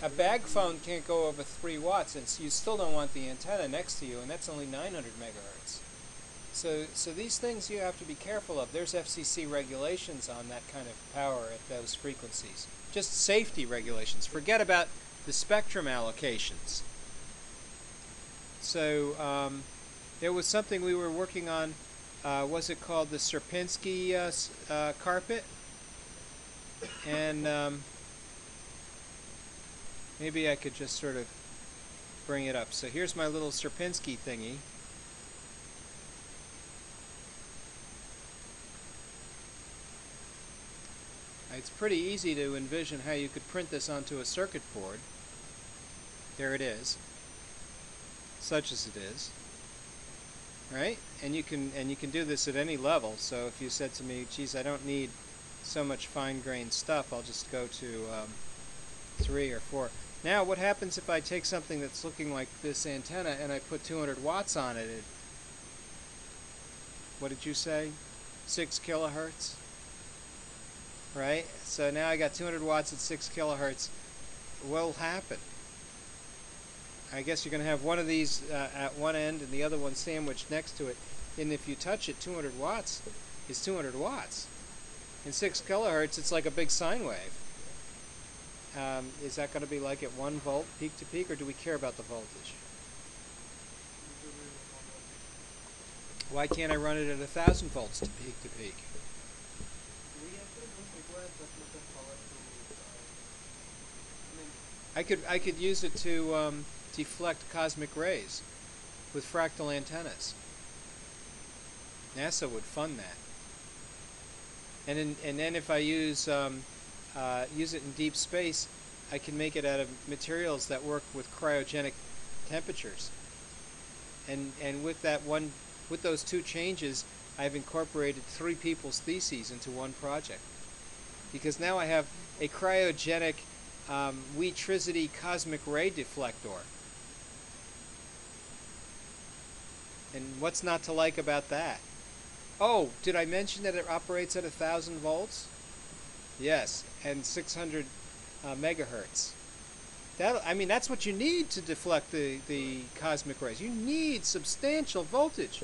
A bag phone can't go over 3 watts, and you still don't want the antenna next to you, and that's only 900 megahertz. So these things you have to be careful of. There's FCC regulations on that kind of power at those frequencies. Just safety regulations. Forget about the spectrum allocations. So there was something we were working on. Was it called the Sierpinski carpet? And maybe I could just sort of bring it up. So here's my little Sierpinski thingy. It's pretty easy to envision how you could print this onto a circuit board. There it is, such as it is, right? And you can do this at any level. So if you said to me, "Geez, I don't need so much fine-grained stuff. I'll just go to 3 or 4." Now, what happens if I take something that's looking like this antenna and I put 200 watts on it? What did you say? 6 kilohertz? Right? So now I got 200 watts at 6 kilohertz. What will happen? I guess you're going to have one of these at one end and the other one sandwiched next to it. And if you touch it, 200 watts is 200 watts. In 6 kilohertz, it's like a big sine wave. Is that going to be like at 1 volt peak to peak, or do we care about the voltage? Why can't I run it at 1,000 volts to peak to peak? We actually don't require that much I could use it to deflect cosmic rays with fractal antennas. NASA would fund that. And then if I use it in deep space, I can make it out of materials that work with cryogenic temperatures. And with those two changes, I've incorporated three people's theses into one project. Because now I have a cryogenic Weetricity cosmic ray deflector. And what's not to like about that? Oh, did I mention that it operates at 1,000 volts? Yes, and 600 megahertz. That's what you need to deflect the cosmic rays. You need substantial voltage.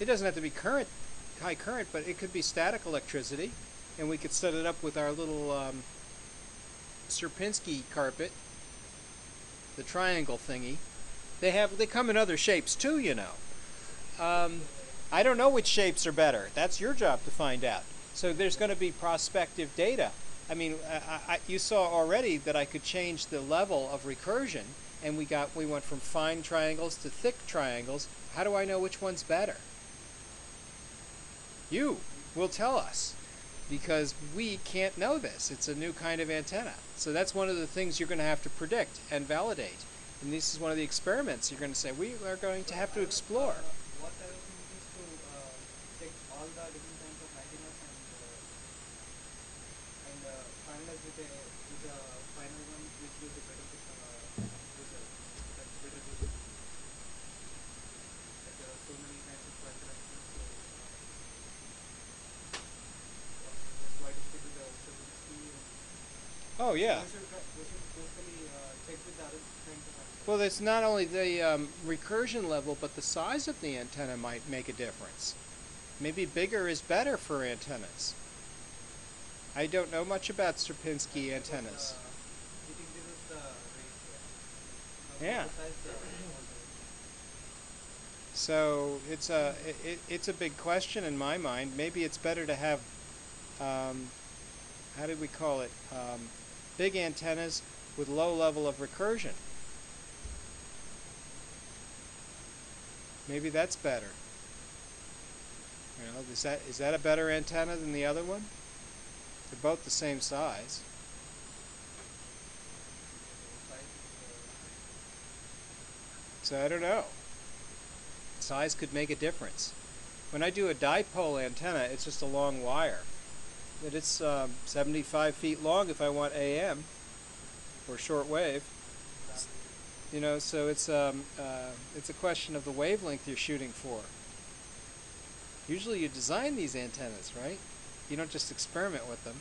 It doesn't have to be high current, but it could be static electricity, and we could set it up with our little Sierpinski carpet, the triangle thingy. They come in other shapes too, you know. I don't know which shapes are better. That's your job to find out. So there's going to be prospective data. I mean, you saw already that I could change the level of recursion, and we went from fine triangles to thick triangles. How do I know which one's better? You will tell us, because we can't know this. It's a new kind of antenna. So that's one of the things you're going to have to predict and validate. And this is one of the experiments you're going to say we are going to have to explore. What I was thinking is to check all the different kinds of antennas and finalize with a final one which gives a better result. That's better result. Like there are so many kinds of characteristics, so that's why to stick with the stability. Oh yeah. We should basically check with the other kinds of antennas. Well, it's not only the recursion level, but the size of the antenna might make a difference. Maybe bigger is better for antennas. I don't know much about Sierpinski antennas. You think this is the range? Yeah. Besides the So it's a big question in my mind. Maybe it's better to have how did we call it? Big antennas with low level of recursion. Maybe that's better. You know, is that a better antenna than the other one? They're both the same size. So I don't know. Size could make a difference. When I do a dipole antenna, it's just a long wire. But it's 75 feet long if I want AM or short wave. You know, so it's a question of the wavelength you're shooting for. Usually you design these antennas, right? You don't just experiment with them.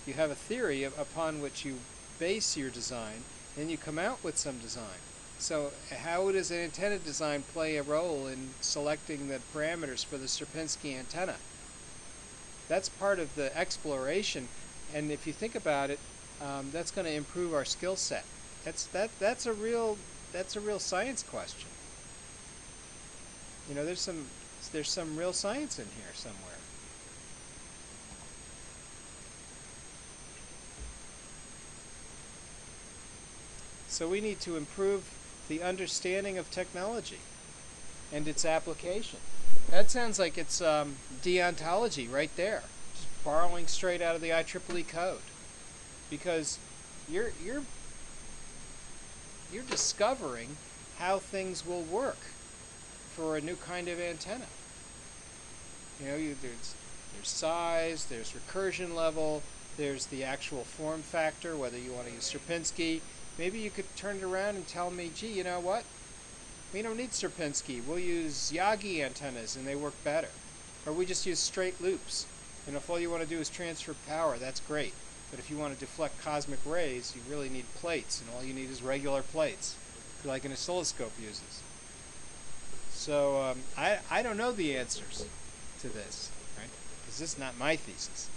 You have a theory upon which you base your design, and you come out with some design. So how does an antenna design play a role in selecting the parameters for the Sierpinski antenna? That's part of the exploration, and if you think about it, that's going to improve our skill set. That's a real science question. You know, there's some real science in here somewhere. So we need to improve the understanding of technology and its application. That sounds like it's deontology right there, just borrowing straight out of the IEEE code, because you're discovering how things will work for a new kind of antenna. You know, there's size, there's recursion level, there's the actual form factor, whether you want to use Sierpinski. Maybe you could turn it around and tell me, gee, you know what? We don't need Sierpinski. We'll use Yagi antennas and they work better. Or we just use straight loops. And if all you want to do is transfer power, that's great. But if you want to deflect cosmic rays, you really need plates, and all you need is regular plates, like an oscilloscope uses. So I don't know the answers to this, right? Because this is not my thesis.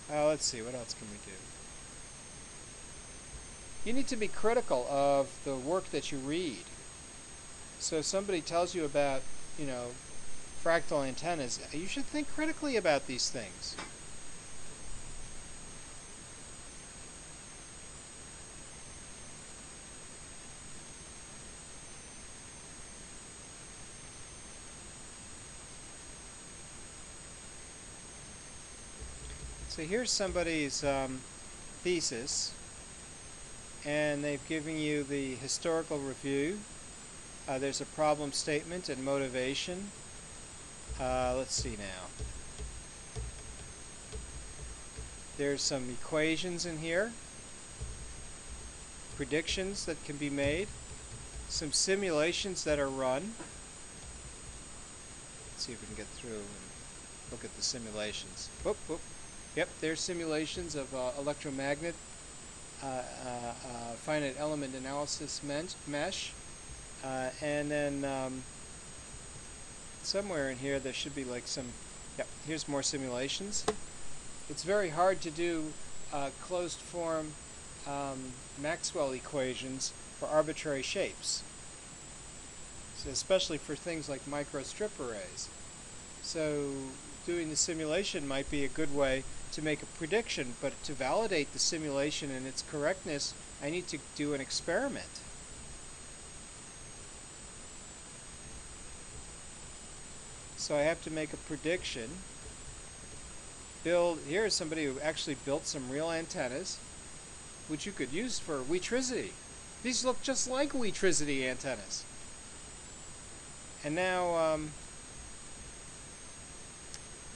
Let's see, what else can we do? You need to be critical of the work that you read. So if somebody tells you about, you know, fractal antennas, you should think critically about these things. So here's somebody's thesis, and they've given you the historical review. There's a problem statement and motivation. Let's see now. There's some equations in here, predictions that can be made, some simulations that are run. Let's see if we can get through and look at the simulations. Whoop, whoop. Yep, there's simulations of electromagnet finite element analysis mesh. And then somewhere in here there should be like some, yep, here's more simulations. It's very hard to do closed form Maxwell equations for arbitrary shapes, so especially for things like microstrip arrays. So doing the simulation might be a good way to make a prediction, but to validate the simulation and its correctness, I need to do an experiment. So I have to make a prediction. Here is somebody who actually built some real antennas, which you could use for Wetricity. These look just like Wetricity antennas. And now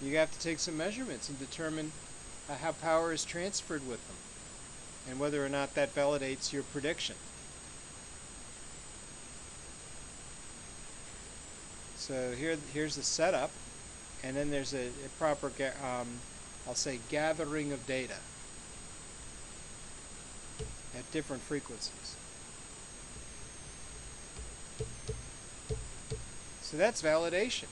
you have to take some measurements and determine how power is transferred with them, and whether or not that validates your prediction. So here's the setup, and then there's a proper, I'll say, gathering of data at different frequencies. So that's validation,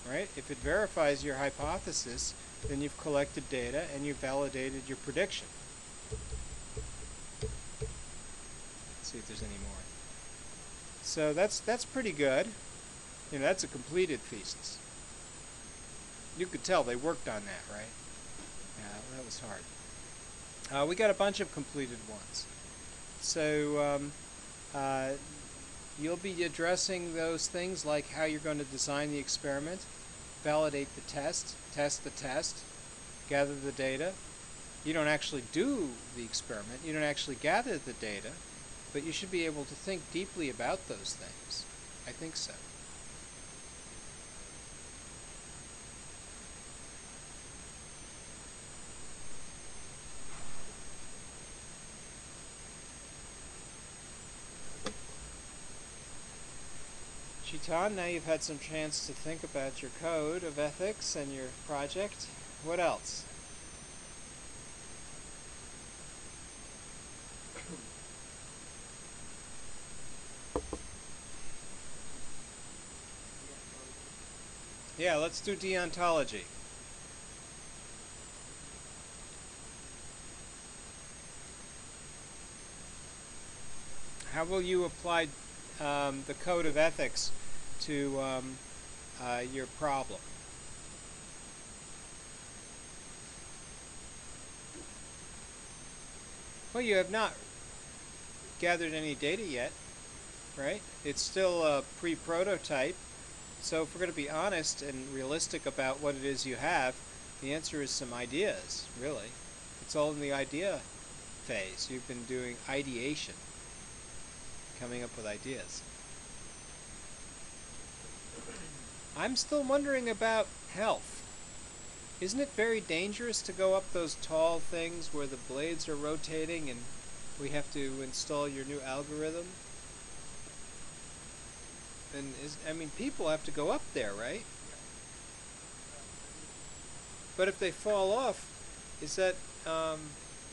right? If it verifies your hypothesis, then you've collected data and you've validated your prediction. Let's see if there's any more. So that's pretty good. You know, that's a completed thesis. You could tell they worked on that, right? Yeah, that was hard. We got a bunch of completed ones. So you'll be addressing those things like how you're going to design the experiment, validate the test the test, gather the data. You don't actually do the experiment, you don't actually gather the data, but you should be able to think deeply about those things. I think so. Chetan, now you've had some chance to think about your code of ethics and your project. What else? Yeah, let's do deontology. How will you apply the code of ethics to your problem? Well, you have not gathered any data yet, right? It's still a pre-prototype. So if we're going to be honest and realistic about what it is you have, the answer is some ideas, really. It's all in the idea phase. You've been doing ideation, coming up with ideas. I'm still wondering about health. Isn't it very dangerous to go up those tall things where the blades are rotating and we have to install your new algorithm? And I mean, people have to go up there, right? But if they fall off, is that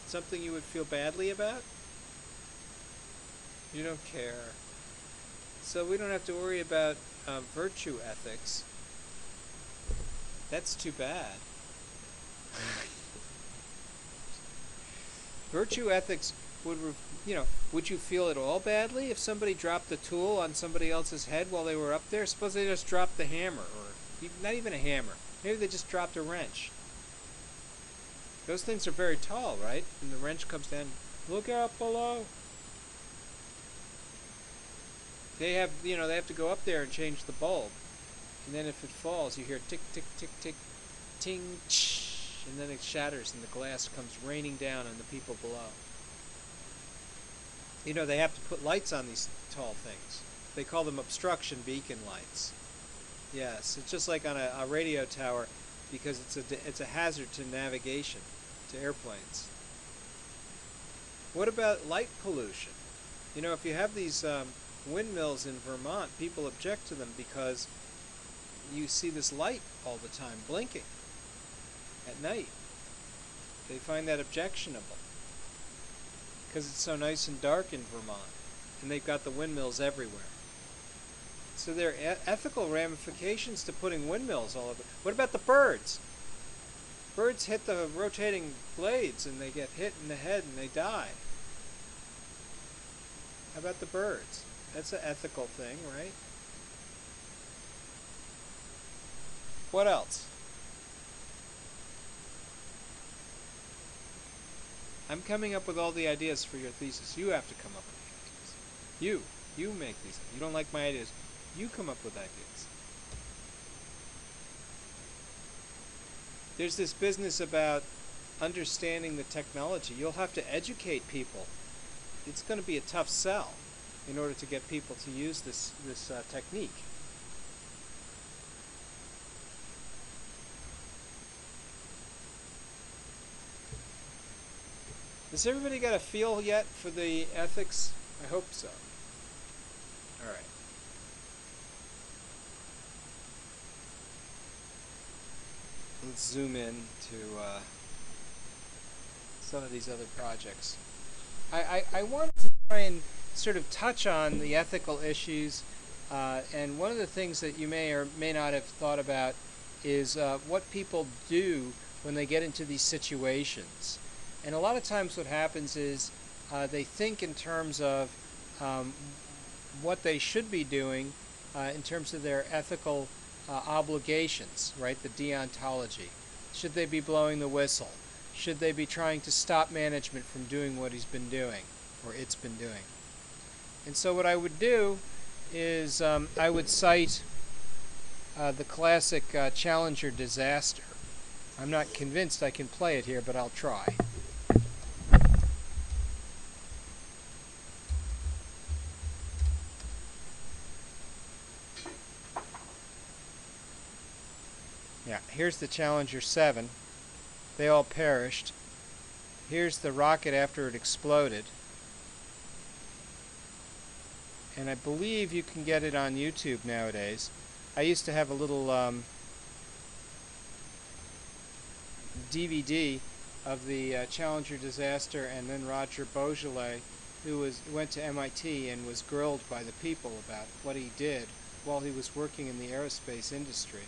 something you would feel badly about? You don't care. So we don't have to worry about virtue ethics. That's too bad. Virtue ethics would you feel at all badly if somebody dropped the tool on somebody else's head while they were up there? Suppose they just dropped the hammer, or not even a hammer. Maybe they just dropped a wrench. Those things are very tall, right? And the wrench comes down. Look out below. They have to go up there and change the bulb. And then if it falls, you hear tick, tick, tick, tick, ting, tsh. crash, and then it shatters and the glass comes raining down on the people below. You know, they have to put lights on these tall things. They call them obstruction beacon lights. Yes, it's just like on a radio tower, because it's a hazard to navigation, to airplanes. What about light pollution? You know, if you have these windmills in Vermont, people object to them because you see this light all the time blinking at night. They find that objectionable because it's so nice and dark in Vermont, and they've got the windmills everywhere. So there are ethical ramifications to putting windmills all over. What about the birds? Birds hit the rotating blades and they get hit in the head and they die. How about the birds? That's an ethical thing, right? What else? I'm coming up with all the ideas for your thesis. You have to come up with the ideas. You make these. You don't like my ideas. You come up with ideas. There's this business about understanding the technology. You'll have to educate people. It's going to be a tough sell in order to get people to use this technique. Has everybody got a feel yet for the ethics? I hope so. All right. Let's zoom in to some of these other projects. I wanted to try and sort of touch on the ethical issues, and one of the things that you may or may not have thought about is what people do when they get into these situations. And a lot of times what happens is they think in terms of what they should be doing in terms of their ethical obligations, right? The deontology. Should they be blowing the whistle? Should they be trying to stop management from doing what he's been doing or it's been doing? And so what I would do is I would cite the classic Challenger disaster. I'm not convinced I can play it here, but I'll try. Yeah, here's the Challenger 7. They all perished. Here's the rocket after it exploded. And I believe you can get it on YouTube nowadays. I used to have a little DVD of the Challenger disaster, and then Roger Boisjoly, who went to MIT and was grilled by the people about what he did while he was working in the aerospace industry.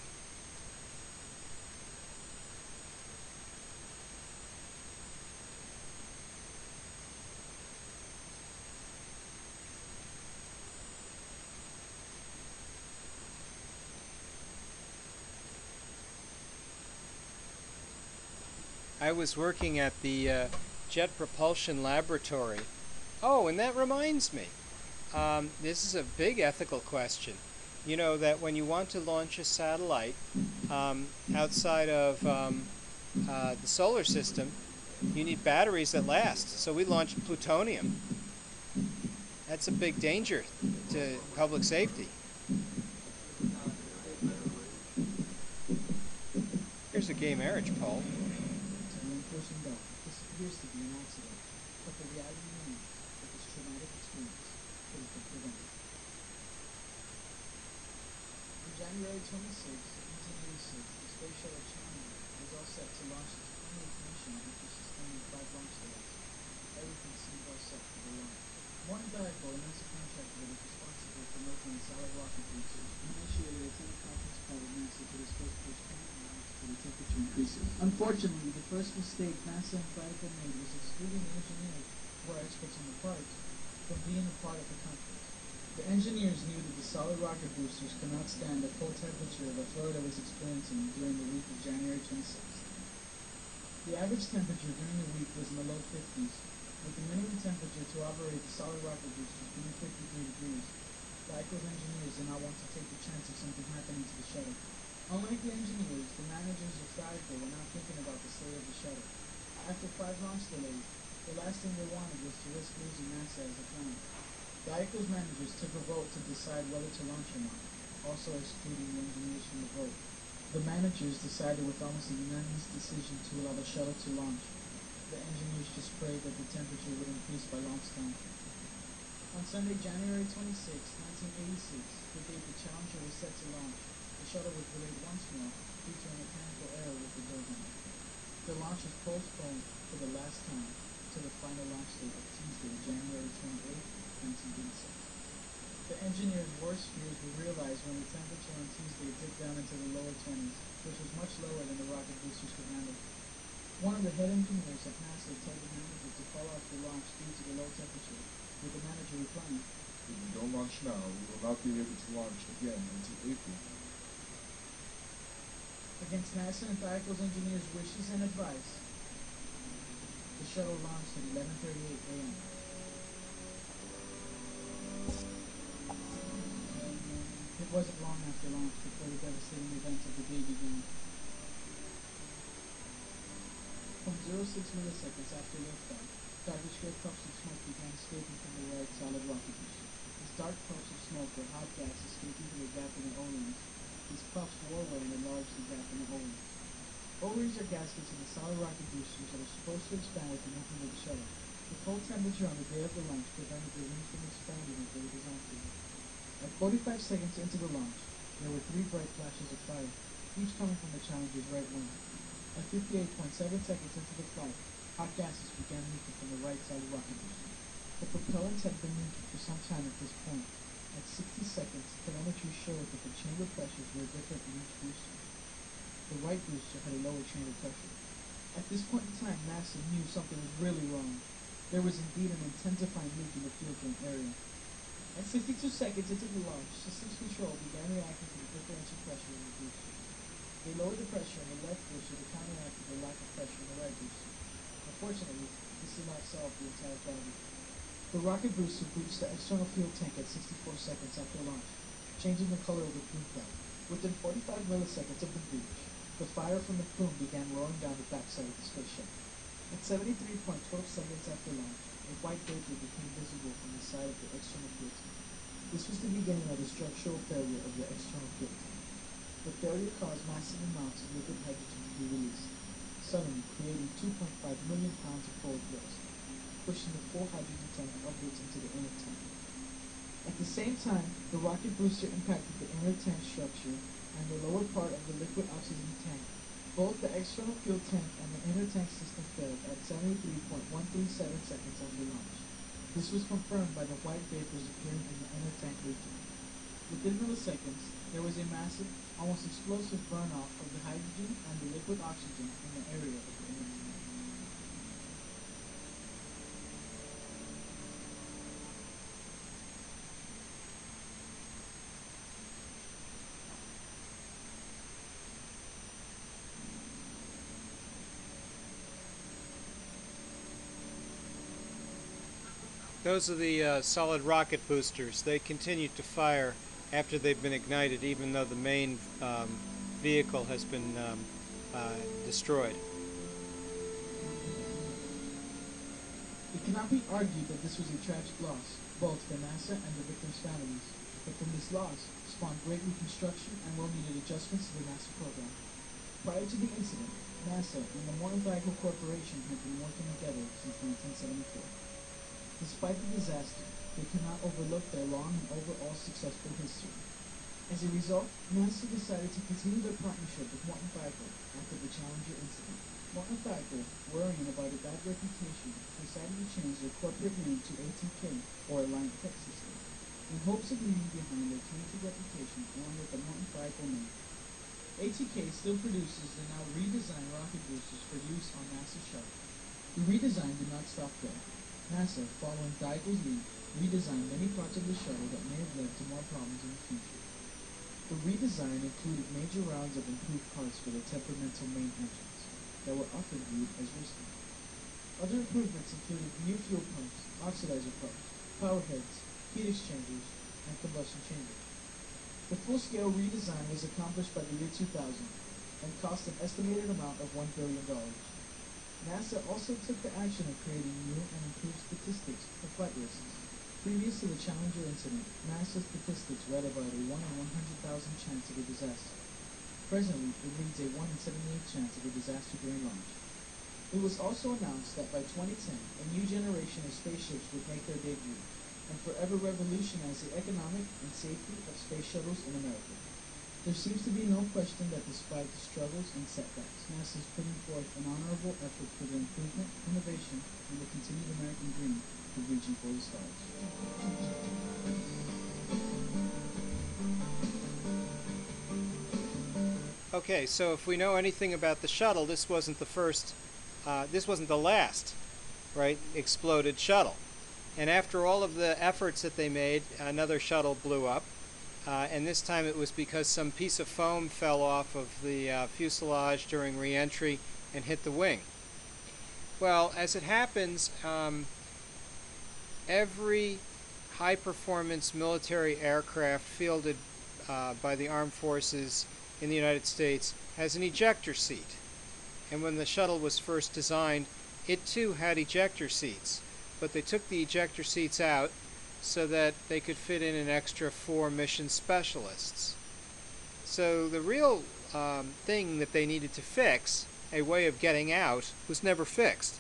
I was working at the Jet Propulsion Laboratory. Oh, and that reminds me. This is a big ethical question. You know that when you want to launch a satellite outside of the solar system, you need batteries that last. So we launched plutonium. That's a big danger to public safety. Here's a gay marriage poll. This appears to be an accident, but the reality remains that this traumatic experience could have been prevented. On January 26, 1886, the space shuttle Challenger was all set to launch its 28th mission after sustaining 5 launch delays. Everything seemed all set for the launch. Morton Bergbo, a NASA contractor that is responsible for making the solid rocket boosters, initiated a teleconference call with NASA to discuss postponing the launch for the temperature increases. Unfortunately, the first mistake NASA emphatically made was excluding the engineers, who are experts on the parts, from being a part of the conference. The engineers knew that the solid rocket boosters could not stand the cold temperature that Florida was experiencing during the week of January 26th. The average temperature during the week was in the low 50s, with the minimum temperature to operate the solid rocket boosters being 53 degrees. The ICO's engineers did not want to take the chance of something happening to the shuttle. Unlike the engineers, the managers of FADCO were not thinking about the safety shuttle. After 5 launch delays, the last thing they wanted was to risk losing NASA as a client. Geico's managers took a vote to decide whether to launch or not, also excluding the engineers from the vote. The managers decided with almost a unanimous decision to allow the shuttle to launch. The engineers just prayed that the temperature would increase by launch time. On Sunday, January 26, 1986, the date the Challenger was set to launch, the shuttle was delayed once more due to a mechanical error with the door handle. The launch was postponed for the last time to the final launch date of Tuesday, January 28, 1986. The engineers' worst fears were realized when the temperature on Tuesday dipped down into the lower 20s, which was much lower than the rocket boosters could handle. One of the head engineers at NASA told the manager to call off the launch due to the low temperature, with the manager replying, "If we don't launch now, we will not be able to launch again until April." Against NASA and Geico's engineers' wishes and advice, the shuttle launched at 11:38 a.m. It wasn't long after launch before the devastating events of the day began. From 0.6 milliseconds after liftoff, darkish gray puffs of smoke began escaping from the right solid rocket booster. These dark puffs of smoke were hot gas escaping through a gap in the O-rings. These puffs wore away and enlarged the gap in the O-rings. O-rings are gaskets in the solid rocket boosters that are supposed to expand with the movement of the shuttle. The cold temperature on the day of the launch prevented the rings from expanding as they were designed to. At 45 seconds into the launch, there were 3 bright flashes of fire, each coming from the Challenger's right wing. At 58.7 seconds into the flight, hot gases began leaking from the right side rocket booster. The propellants had been leaking for some time at this point. At 60 seconds, telemetry showed that the chamber pressures were different in each booster. The right booster had a lower chamber pressure. At this point in time, NASA knew something was really wrong. There was indeed an intensifying leak in the fuel drain area. At 62 seconds into the launch, systems control began reacting to the differential pressure in the booster. They lowered the pressure in the left booster to counteract the lack of pressure in the right booster. Unfortunately, this did not solve the entire problem. The rocket booster breached the external fuel tank at 64 seconds after launch, changing the color of the plume cloud. Within 45 milliseconds of the breach, the fire from the plume began roaring down the backside of the spaceship. At 73.12 seconds after launch, a white vapor became visible from the side of the external fuel tank. This was the beginning of the structural failure of the external fuel tank. The failure caused massive amounts of liquid hydrogen to be released, suddenly creating 2.5 million pounds of forward thrust, pushing the full hydrogen tank upwards into the inner tank. At the same time, the rocket booster impacted the inner tank structure and the lower part of the liquid oxygen tank. Both the external fuel tank and the inner tank system failed at 73.137 seconds after launch. This was confirmed by the white vapors appearing in the inner tank region. Within milliseconds, there was a massive, almost explosive burn-off of the hydrogen and the liquid oxygen in the area of the inner tank. Those are the solid rocket boosters. They continue to fire after they've been ignited, even though the main vehicle has been destroyed. It cannot be argued that this was a tragic loss, both for NASA and the victims' families, but from this loss spawned great reconstruction and well-needed adjustments to the NASA program. Prior to the incident, NASA and the Morton Geico Corporation had been working together since 1974. Despite the disaster, they cannot overlook their long and overall successful history. As a result, NASA decided to continue their partnership with Morton Geico after the Challenger incident. Morton Geico, worrying about a bad reputation, decided to change their corporate name to ATK, or Alliant Tech System, in hopes of leaving behind their tainted reputation along with the Morton Geico name. ATK still produces the now redesigned rocket boosters for use on NASA's shuttle. The redesign did not stop there. NASA, following Geico's lead, redesigned many parts of the shuttle that may have led to more problems in the future. The redesign included major rounds of improved parts for the temperamental main engines that were often viewed as risky. Other improvements included new fuel pumps, oxidizer pumps, power heads, heat exchangers, and combustion chambers. The full-scale redesign was accomplished by the year 2000 and cost an estimated amount of $1 billion. NASA also took the action of creating new and improved statistics for flight risks. Previous to the Challenger incident, NASA's statistics read about a 1 in 100,000 chance of a disaster. Presently, it reads a 1 in 78 chance of a disaster during launch. It was also announced that by 2010, a new generation of spaceships would make their debut and forever revolutionize the economic and safety of space shuttles in America. There seems to be no question that despite the struggles and setbacks, NASA is putting forth an honorable effort for the improvement, innovation, and the continued American dream of reaching for the stars. Okay, so if we know anything about the shuttle, this wasn't the last, right, exploded shuttle. And after all of the efforts that they made, another shuttle blew up. And this time it was because some piece of foam fell off of the fuselage during re-entry and hit the wing. Well, as it happens, every high-performance military aircraft fielded by the armed forces in the United States has an ejector seat. And when the shuttle was first designed, it too had ejector seats. But they took the ejector seats out so that they could fit in an extra 4 mission specialists. So the real thing that they needed to fix, a way of getting out, was never fixed.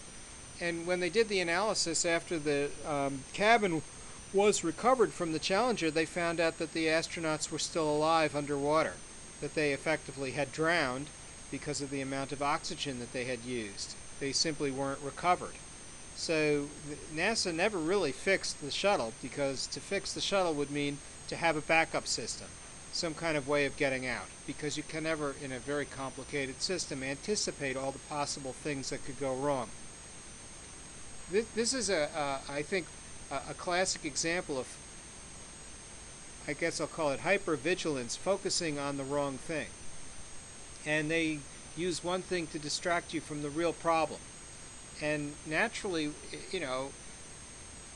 And when they did the analysis after the cabin was recovered from the Challenger, they found out that the astronauts were still alive underwater, that they effectively had drowned because of the amount of oxygen that they had used. They simply weren't recovered. So NASA never really fixed the shuttle, because to fix the shuttle would mean to have a backup system, some kind of way of getting out, because you can never, in a very complicated system, anticipate all the possible things that could go wrong. This is, I think, a classic example of, I guess I'll call it hypervigilance, focusing on the wrong thing. And they use one thing to distract you from the real problem. And naturally, you know,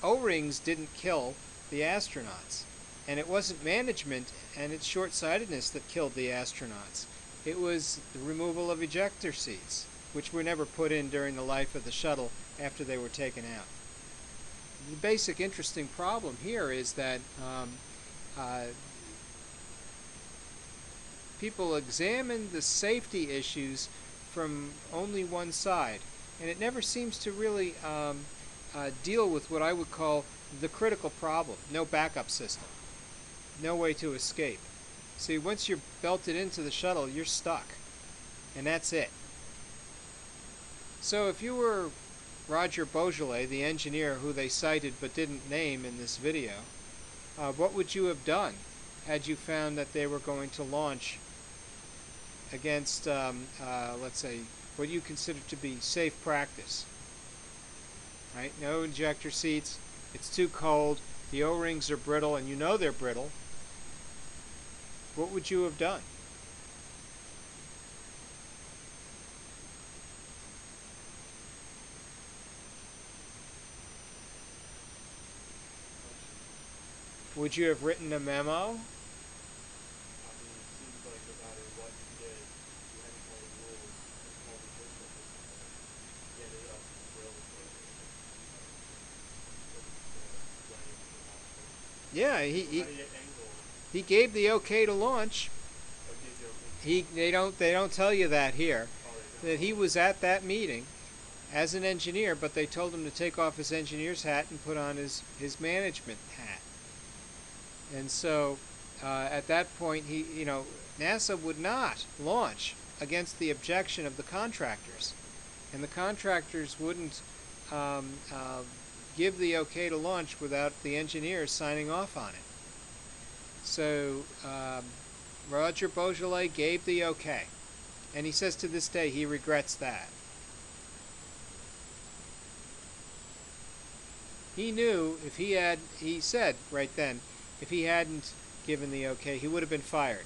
O-rings didn't kill the astronauts. And it wasn't management and its short-sightedness that killed the astronauts. It was the removal of ejector seats, which were never put in during the life of the shuttle after they were taken out. The basic interesting problem here is that people examine the safety issues from only one side, and it never seems to really deal with what I would call the critical problem: no backup system, no way to escape. See, once you're belted into the shuttle, you're stuck, and that's it. So if you were Roger Boisjoly, the engineer who they cited but didn't name in this video, what would you have done had you found that they were going to launch against, let's say, what you consider to be safe practice? Right? No ejector seats, it's too cold, the O-rings are brittle, and you know they're brittle. What would you have done? Would you have written a memo? I mean, it seems like no matter what you did, you had to follow the rules and all the rules of this. You ended up really Yeah, he gave the okay to launch. They don't tell you that here, that he was at that meeting as an engineer, but they told him to take off his engineer's hat and put on his management hat. And so at that point, NASA would not launch against the objection of the contractors, and the contractors wouldn't give the okay to launch without the engineers signing off on it. So Roger Boisjoly gave the okay, and he says to this day he regrets that. He knew if he said right then, if he hadn't given the okay, he would have been fired.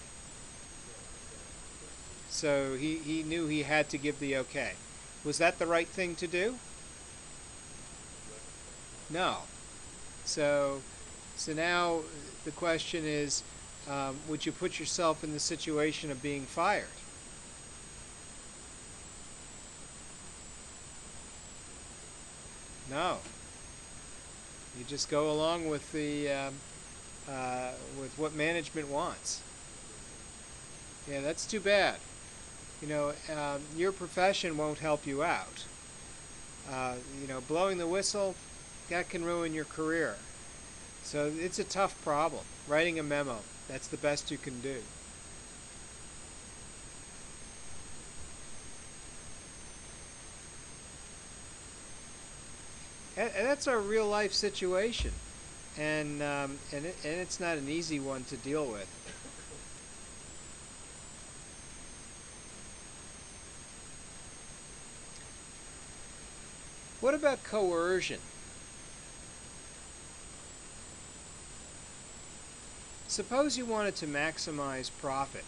So he knew he had to give the okay. Was that the right thing to do? No. So now the question is, would you put yourself in the situation of being fired? No. You just go along with the with what management wants. Yeah, that's too bad. Your profession won't help you out. Blowing the whistle, that can ruin your career. So it's a tough problem. Writing a memo, that's the best you can do. And that's our real life situation, and it's not an easy one to deal with. What about coercion? Suppose you wanted to maximize profit.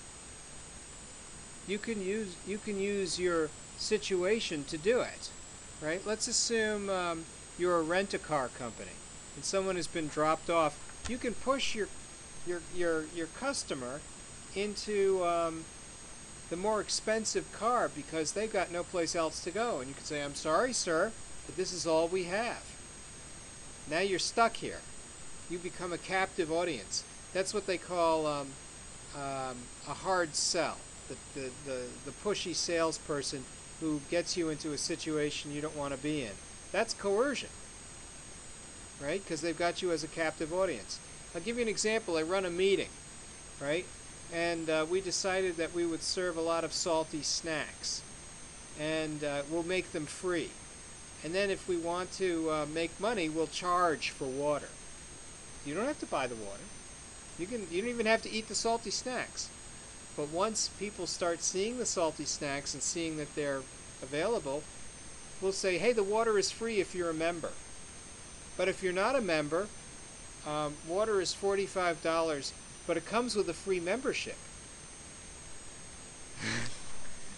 You can use your situation to do it, right? Let's assume you're a rent-a-car company and someone has been dropped off. You can push your customer into the more expensive car because they've got no place else to go, and you can say, "I'm sorry, sir, but this is all we have." Now you're stuck here. You become a captive audience. That's what they call a hard sell. The pushy salesperson who gets you into a situation you don't want to be in. That's coercion, right? Because they've got you as a captive audience. I'll give you an example. I run a meeting, right? And we decided that we would serve a lot of salty snacks, and we'll make them free. And then if we want to make money, we'll charge for water. You don't have to buy the water. You don't even have to eat the salty snacks. But once people start seeing the salty snacks and seeing that they're available, we'll say, "Hey, the water is free if you're a member." But if you're not a member, water is $45, but it comes with a free membership.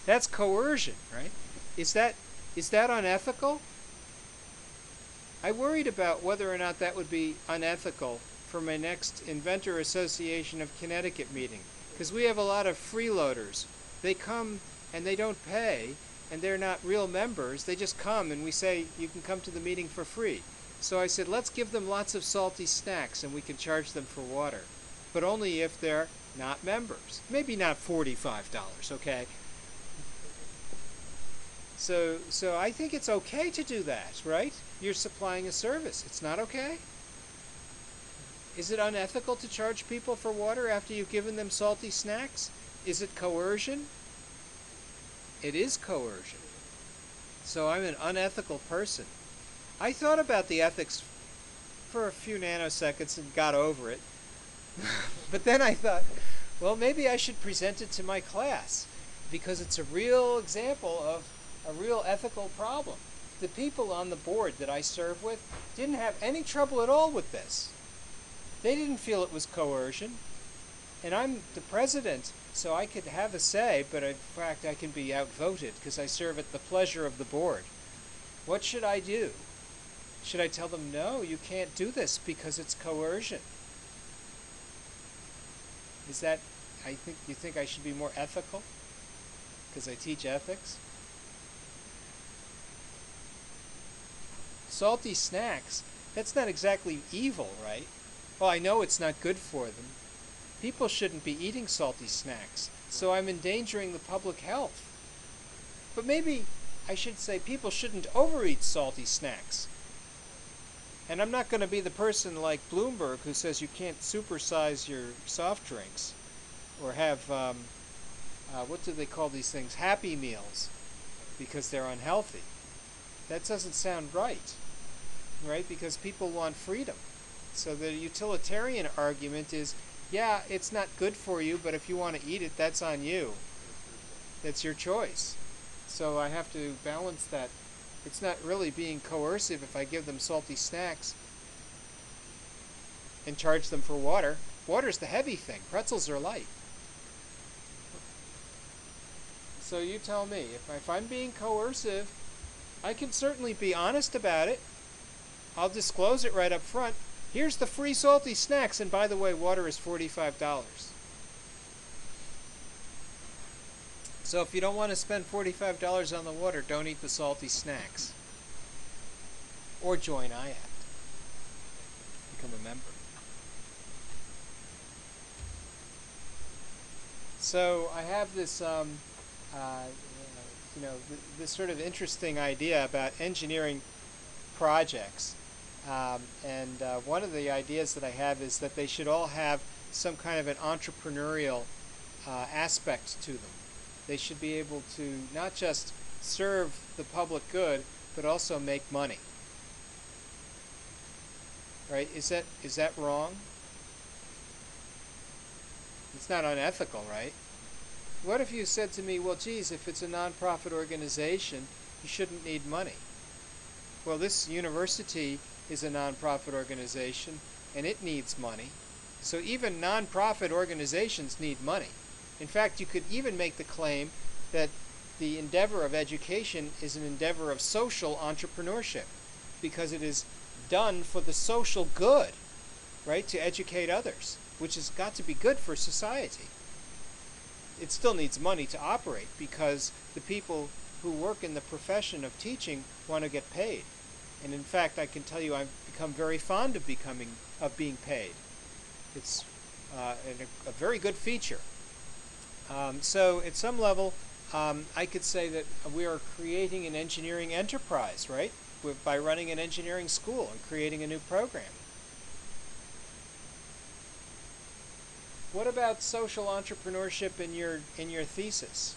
That's coercion, right? Is that unethical? I worried about whether or not that would be unethical for my next Inventor Association of Connecticut meeting, because we have a lot of freeloaders. They come and they don't pay, and they're not real members. They just come, and we say, "You can come to the meeting for free." So I said, let's give them lots of salty snacks, and we can charge them for water, but only if they're not members. Maybe not $45, okay? So I think it's okay to do that, right? You're supplying a service. It's not okay? Is it unethical to charge people for water after you've given them salty snacks? Is it coercion? It is coercion. So I'm an unethical person. I thought about the ethics for a few nanoseconds and got over it. But then I thought, well, maybe I should present it to my class, because it's a real example of a real ethical problem. The people on the board that I serve with didn't have any trouble at all with this. They didn't feel it was coercion. And I'm the president, so I could have a say, but in fact I can be outvoted because I serve at the pleasure of the board. What should I do? Should I tell them, no, you can't do this because it's coercion? Is that, you think I should be more ethical because I teach ethics? Salty snacks, that's not exactly evil, right? Well, I know it's not good for them. People shouldn't be eating salty snacks, so I'm endangering the public health. But maybe I should say people shouldn't overeat salty snacks. And I'm not going to be the person like Bloomberg who says you can't supersize your soft drinks or have, what do they call these things, Happy Meals, because they're unhealthy. That doesn't sound right, right? Because people want freedom. So the utilitarian argument is, yeah, it's not good for you, but if you want to eat it, that's on you. That's your choice. So I have to balance that. It's not really being coercive if I give them salty snacks and charge them for water. Water's the heavy thing. Pretzels are light. So you tell me, if I'm being coercive, I can certainly be honest about it. I'll disclose it right up front. Here's the free salty snacks, and by the way, water is $45. So if you don't want to spend $45 on the water, don't eat the salty snacks. or join IACT. Become a member. So I have this, this sort of interesting idea about engineering projects. And one of the ideas that I have is that they should all have some kind of an entrepreneurial aspect to them. They should be able to not just serve the public good, but also make money. Right? Is that wrong? It's not unethical, right? What if you said to me, well, geez, if it's a nonprofit organization, you shouldn't need money? Well, this university is a nonprofit organization, and it needs money. So even nonprofit organizations need money. In fact, you could even make the claim that the endeavor of education is an endeavor of social entrepreneurship, because it is done for the social good, right, to educate others, which has got to be good for society. It still needs money to operate because the people who work in the profession of teaching want to get paid. And in fact, I can tell you I've become very fond of being paid. It's a very good feature. So at some level, I could say that we are creating an engineering enterprise, right? By running an engineering school and creating a new program. What about social entrepreneurship in your thesis?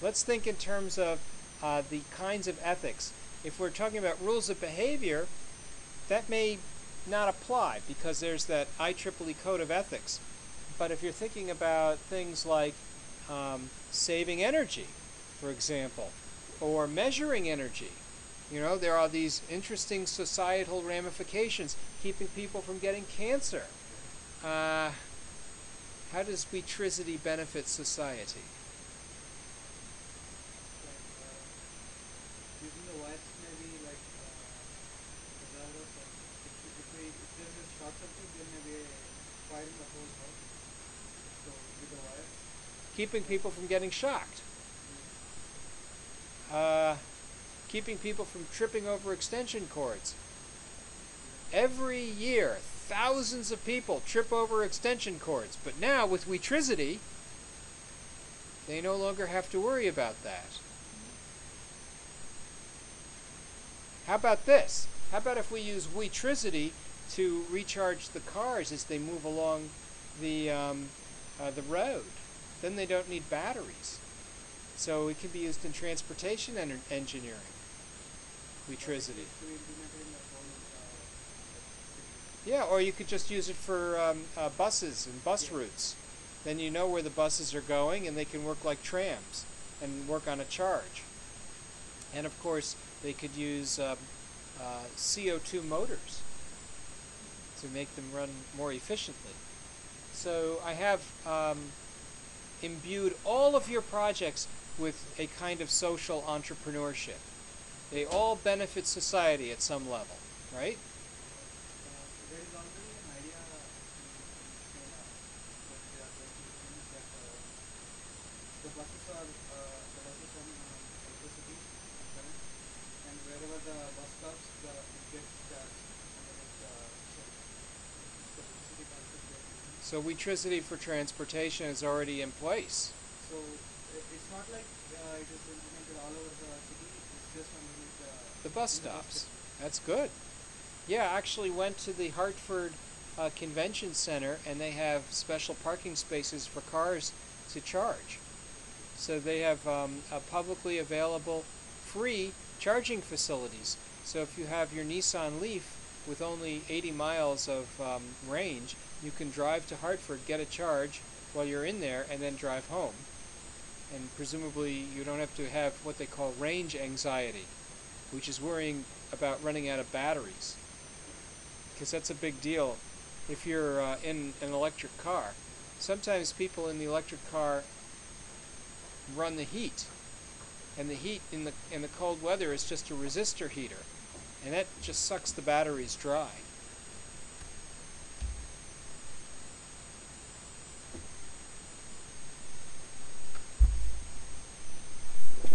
Let's think in terms of the kinds of ethics. If we're talking about rules of behavior, that may not apply because there's that IEEE Code of Ethics. But if you're thinking about things like saving energy, for example, or measuring energy, there are these interesting societal ramifications, keeping people from getting cancer. How does Wetricity benefit society? Using the wires maybe like hazardous, if there's a short circuit, there may be a fire in the whole house. So with the wires. Keeping people from getting shocked. Keeping people from tripping over extension cords. Every year, thousands of people trip over extension cords. But now, with Wetricity, they no longer have to worry about that. How about this? How about if we use Wetricity to recharge the cars as they move along the road? Then they don't need batteries. So it can be used in transportation engineering. Wetricity. Yeah, or you could just use it for buses and bus routes. Then you know where the buses are going, and they can work like trams and work on a charge. And of course, they could use CO2 motors to make them run more efficiently. So I have imbued all of your projects with a kind of social entrepreneurship. They all benefit society at some level, right? There is already an idea in China that they are going to implement that the buses run electricity current, and wherever the bus stops, it gets charged and then it shows. The electricity concept they are using. So Wetricity for transportation is already in place. So it's not like it is implemented all over the city. It's just underneath The bus stops. That's good. Yeah, I actually went to the Hartford Convention Center, and they have special parking spaces for cars to charge. So they have publicly available free charging facilities. So if you have your Nissan Leaf with only 80 miles of range, you can drive to Hartford, get a charge while you're in there, and then drive home. And presumably you don't have to have what they call range anxiety, which is worrying about running out of batteries. Because that's a big deal if you're in an electric car. Sometimes people in the electric car run the heat, and the heat in the cold weather is just a resistor heater, and that just sucks the batteries dry.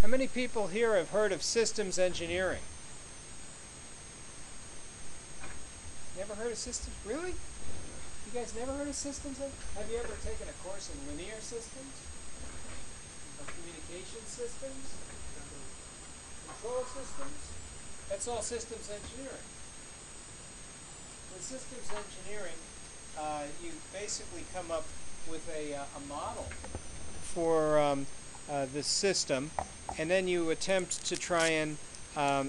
How many people here have heard of systems engineering? Never heard of systems? Really? You guys never heard of systems? Have you ever taken a course in linear systems? Or communication systems? Control systems? That's all systems engineering. With systems engineering, you basically come up with a model for the system, and then you attempt to try and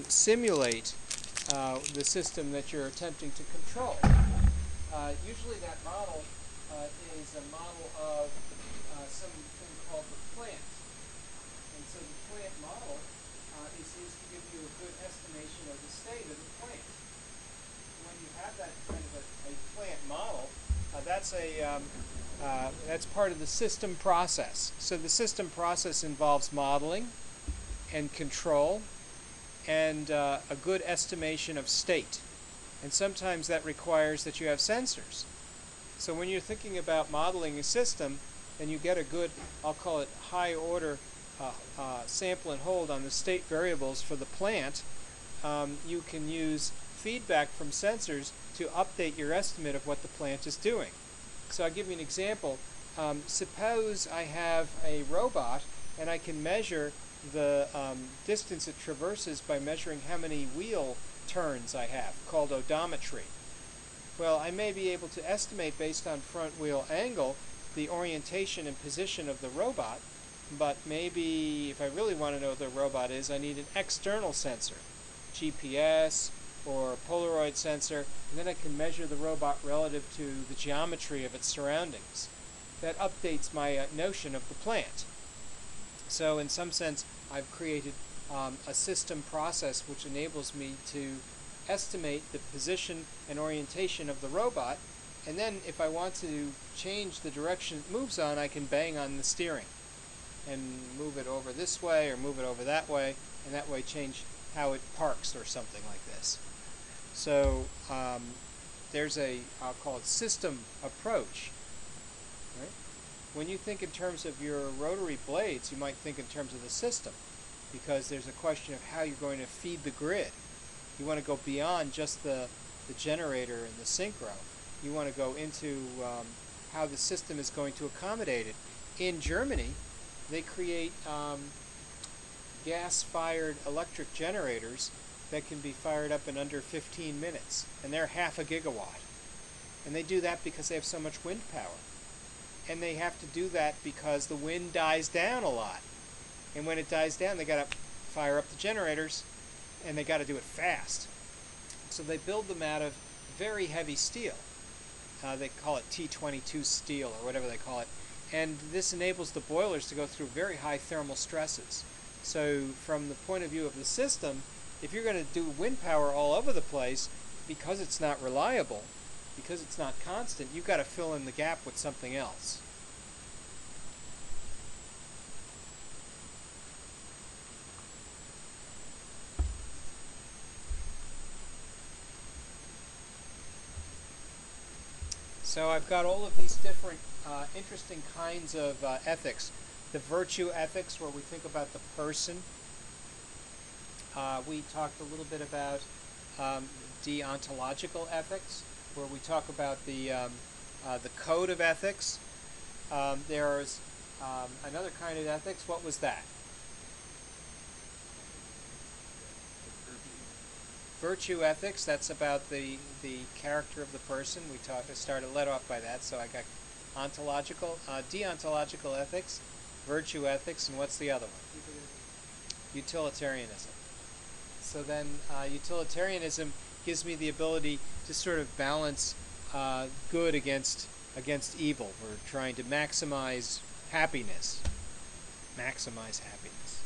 simulate the system that you're attempting to control. Usually that model is a model of something called the plant. And so the plant model is used to give you a good estimation of the state of the plant. When you have that kind of a plant model, that's part of the system process. So the system process involves modeling and control and a good estimation of state. And sometimes that requires that you have sensors. So when you're thinking about modeling a system and you get a good, I'll call it high order sample and hold on the state variables for the plant, you can use feedback from sensors to update your estimate of what the plant is doing. So I'll give you an example. Suppose I have a robot and I can measure the distance it traverses by measuring how many wheel turns I have, called odometry. Well, I may be able to estimate based on front wheel angle the orientation and position of the robot, but maybe if I really want to know what the robot is, I need an external sensor, GPS or Polaroid sensor, and then I can measure the robot relative to the geometry of its surroundings. That updates my notion of the plant. So in some sense, I've created a system process which enables me to estimate the position and orientation of the robot, and then if I want to change the direction it moves on, I can bang on the steering and move it over this way or move it over that way, and that way change how it parks or something like this. So there's I'll call it system approach. Right? When you think in terms of your rotary blades, you might think in terms of the system, because there's a question of how you're going to feed the grid. You want to go beyond just the generator and the synchro. You want to go into how the system is going to accommodate it. In Germany, they create gas-fired electric generators that can be fired up in under 15 minutes, and they're half a gigawatt. And they do that because they have so much wind power. And they have to do that because the wind dies down a lot. And when it dies down, they got to fire up the generators, and they got to do it fast. So they build them out of very heavy steel. They call it T22 steel or whatever they call it. And this enables the boilers to go through very high thermal stresses. So from the point of view of the system, if you're going to do wind power all over the place, because it's not reliable, because it's not constant, you've got to fill in the gap with something else. So I've got all of these different interesting kinds of ethics. The virtue ethics, where we think about the person. We talked a little bit about deontological ethics, where we talk about the code of ethics. There's another kind of ethics. What was that? Virtue ethics. That's about the character of the person. We led off by that. So I got ontological, deontological ethics, virtue ethics, and what's the other one? Utilitarianism. So then utilitarianism gives me the ability to sort of balance good against evil. We're trying to maximize happiness. Maximize happiness.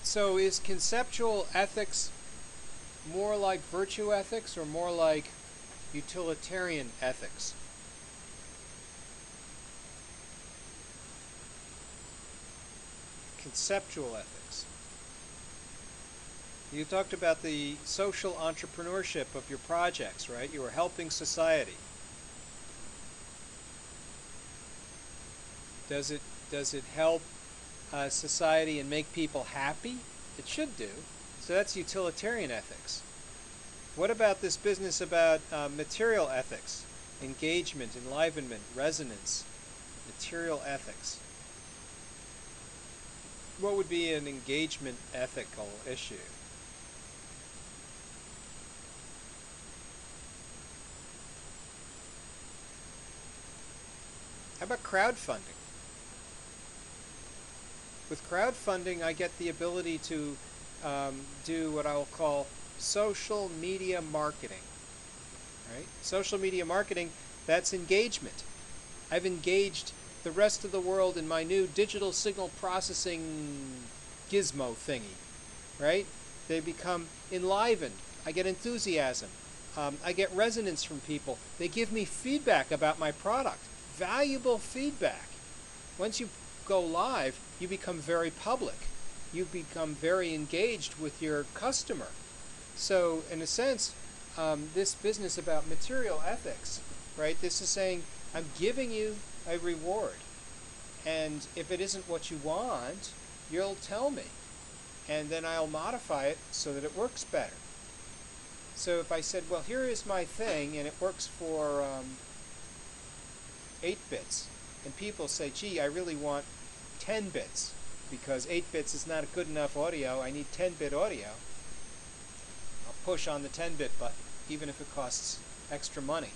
So is conceptual ethics more like virtue ethics or more like utilitarian ethics? Conceptual ethics. You talked about the social entrepreneurship of your projects, right? You were helping society. Does it help society and make people happy? It should do. So that's utilitarian ethics. What about this business about material ethics? Engagement, enlivenment, resonance, material ethics. What would be an engagement ethical issue? How about crowdfunding? With crowdfunding, I get the ability to do what I'll call social media marketing. Right? Social media marketing, that's engagement. I've engaged the rest of the world in my new digital signal processing gizmo thingy. Right? They become enlivened. I get enthusiasm. I get resonance from people. They give me feedback about my product. Valuable feedback. Once you go live, you become very public. You become very engaged with your customer. So, in a sense, this business about material ethics, right? This is saying, I'm giving you a reward. And if it isn't what you want, you'll tell me. And then I'll modify it so that it works better. So if I said, well, here is my thing, and it works for 8 bits, and people say, gee, I really want 10 bits, because 8 bits is not good enough audio, I need 10-bit audio, I'll push on the 10-bit button, even if it costs extra money,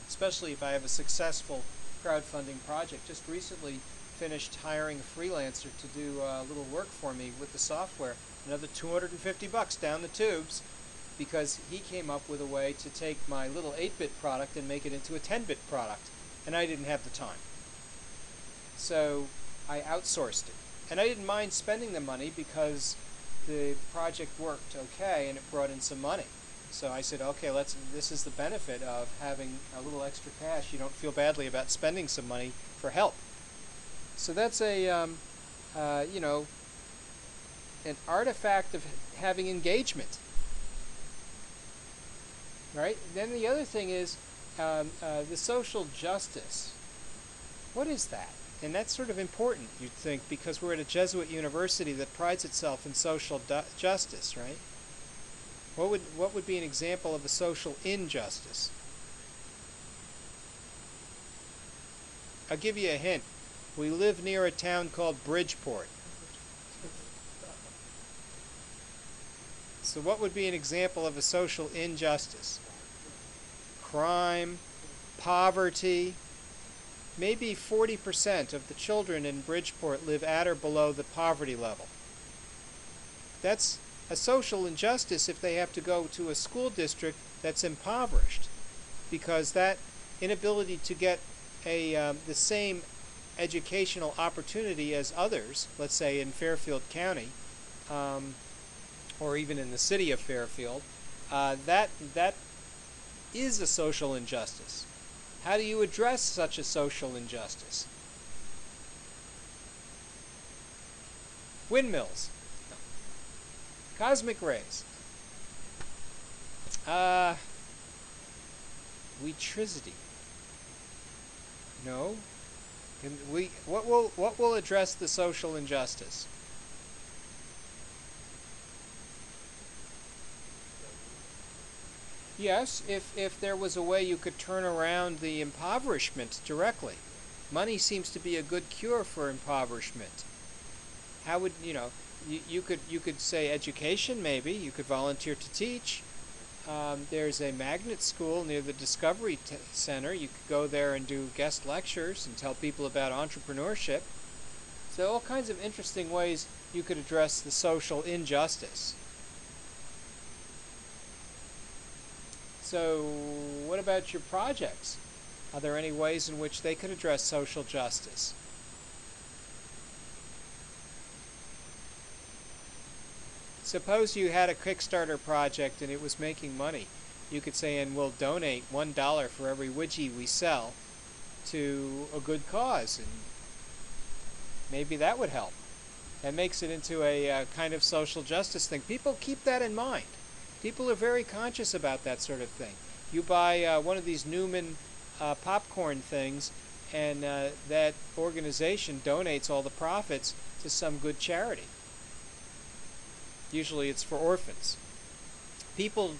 especially if I have a successful crowdfunding project. Just recently finished hiring a freelancer to do a little work for me with the software, another $250 down the tubes, because he came up with a way to take my little 8-bit product and make it into a 10-bit product, and I didn't have the time. So I outsourced it. And I didn't mind spending the money because the project worked okay and it brought in some money. So I said, okay, this is the benefit of having a little extra cash. You don't feel badly about spending some money for help. So that's an artifact of having engagement. Right? Then the other thing is the social justice. What is that? And that's sort of important, you'd think, because we're at a Jesuit university that prides itself in social justice, right? What would be an example of a social injustice? I'll give you a hint. We live near a town called Bridgeport. So what would be an example of a social injustice? Crime, poverty. Maybe 40% of the children in Bridgeport live at or below the poverty level. That's a social injustice if they have to go to a school district that's impoverished, because that inability to get the same educational opportunity as others, let's say in Fairfield County, or even in the city of Fairfield, that is a social injustice. How do you address such a social injustice? Windmills. No. Cosmic rays. Wetricity. No. What will address the social injustice? Yes, if there was a way you could turn around the impoverishment directly. Money seems to be a good cure for impoverishment. How would, you could say education, maybe. You could volunteer to teach. There's a magnet school near the Discovery Center. You could go there and do guest lectures and tell people about entrepreneurship. So all kinds of interesting ways you could address the social injustice. So what about your projects? Are there any ways in which they could address social justice? Suppose you had a Kickstarter project and it was making money. You could say, and we'll donate $1 for every widget we sell to a good cause, and maybe that would help. and makes it into a kind of social justice thing. People keep that in mind. People are very conscious about that sort of thing. You buy one of these Newman popcorn things, and that organization donates all the profits to some good charity. Usually it's for orphans. People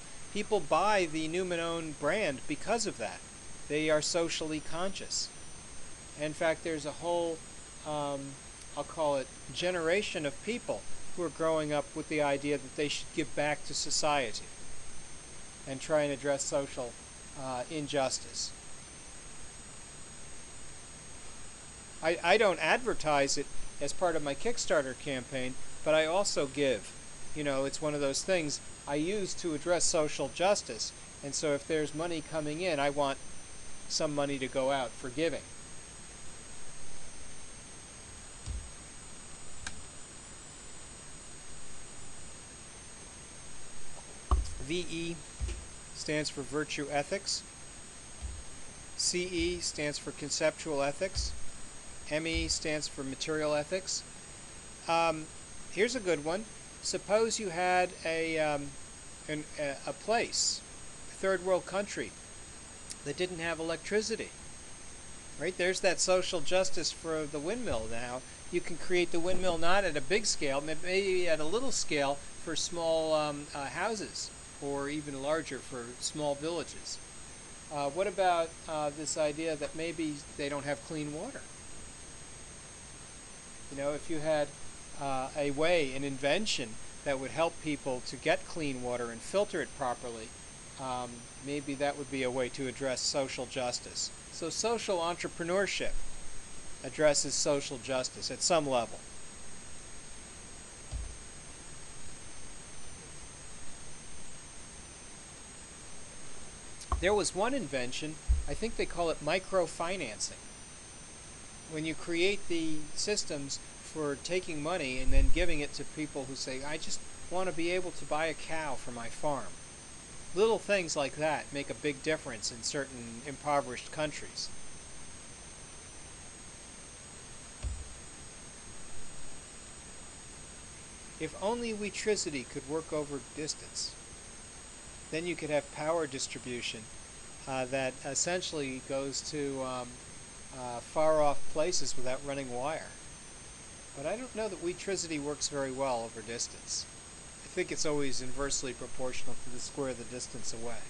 buy the Newman-owned brand because of that. They are socially conscious. In fact, there's a whole, I'll call it, generation of people who are growing up with the idea that they should give back to society and try and address social injustice. I don't advertise it as part of my Kickstarter campaign, but I also give. You know, it's one of those things I use to address social justice, and so if there's money coming in, I want some money to go out for giving. VE stands for virtue ethics. CE stands for conceptual ethics. ME stands for material ethics. Here's a good one. Suppose you had a place, a third world country, that didn't have electricity. Right? There's that social justice for the windmill now. You can create the windmill not at a big scale, maybe at a little scale for small houses, or even larger for small villages. What about this idea that maybe they don't have clean water? You know, if you had a way, an invention that would help people to get clean water and filter it properly, maybe that would be a way to address social justice. So social entrepreneurship addresses social justice at some level. There was one invention, I think they call it microfinancing. When you create the systems for taking money and then giving it to people who say, I just want to be able to buy a cow for my farm. Little things like that make a big difference in certain impoverished countries. If only Wetricity could work over distance, then you could have power distribution that essentially goes to far off places without running wire. But I don't know that Wetricity works very well over distance. I think it's always inversely proportional to the square of the distance away.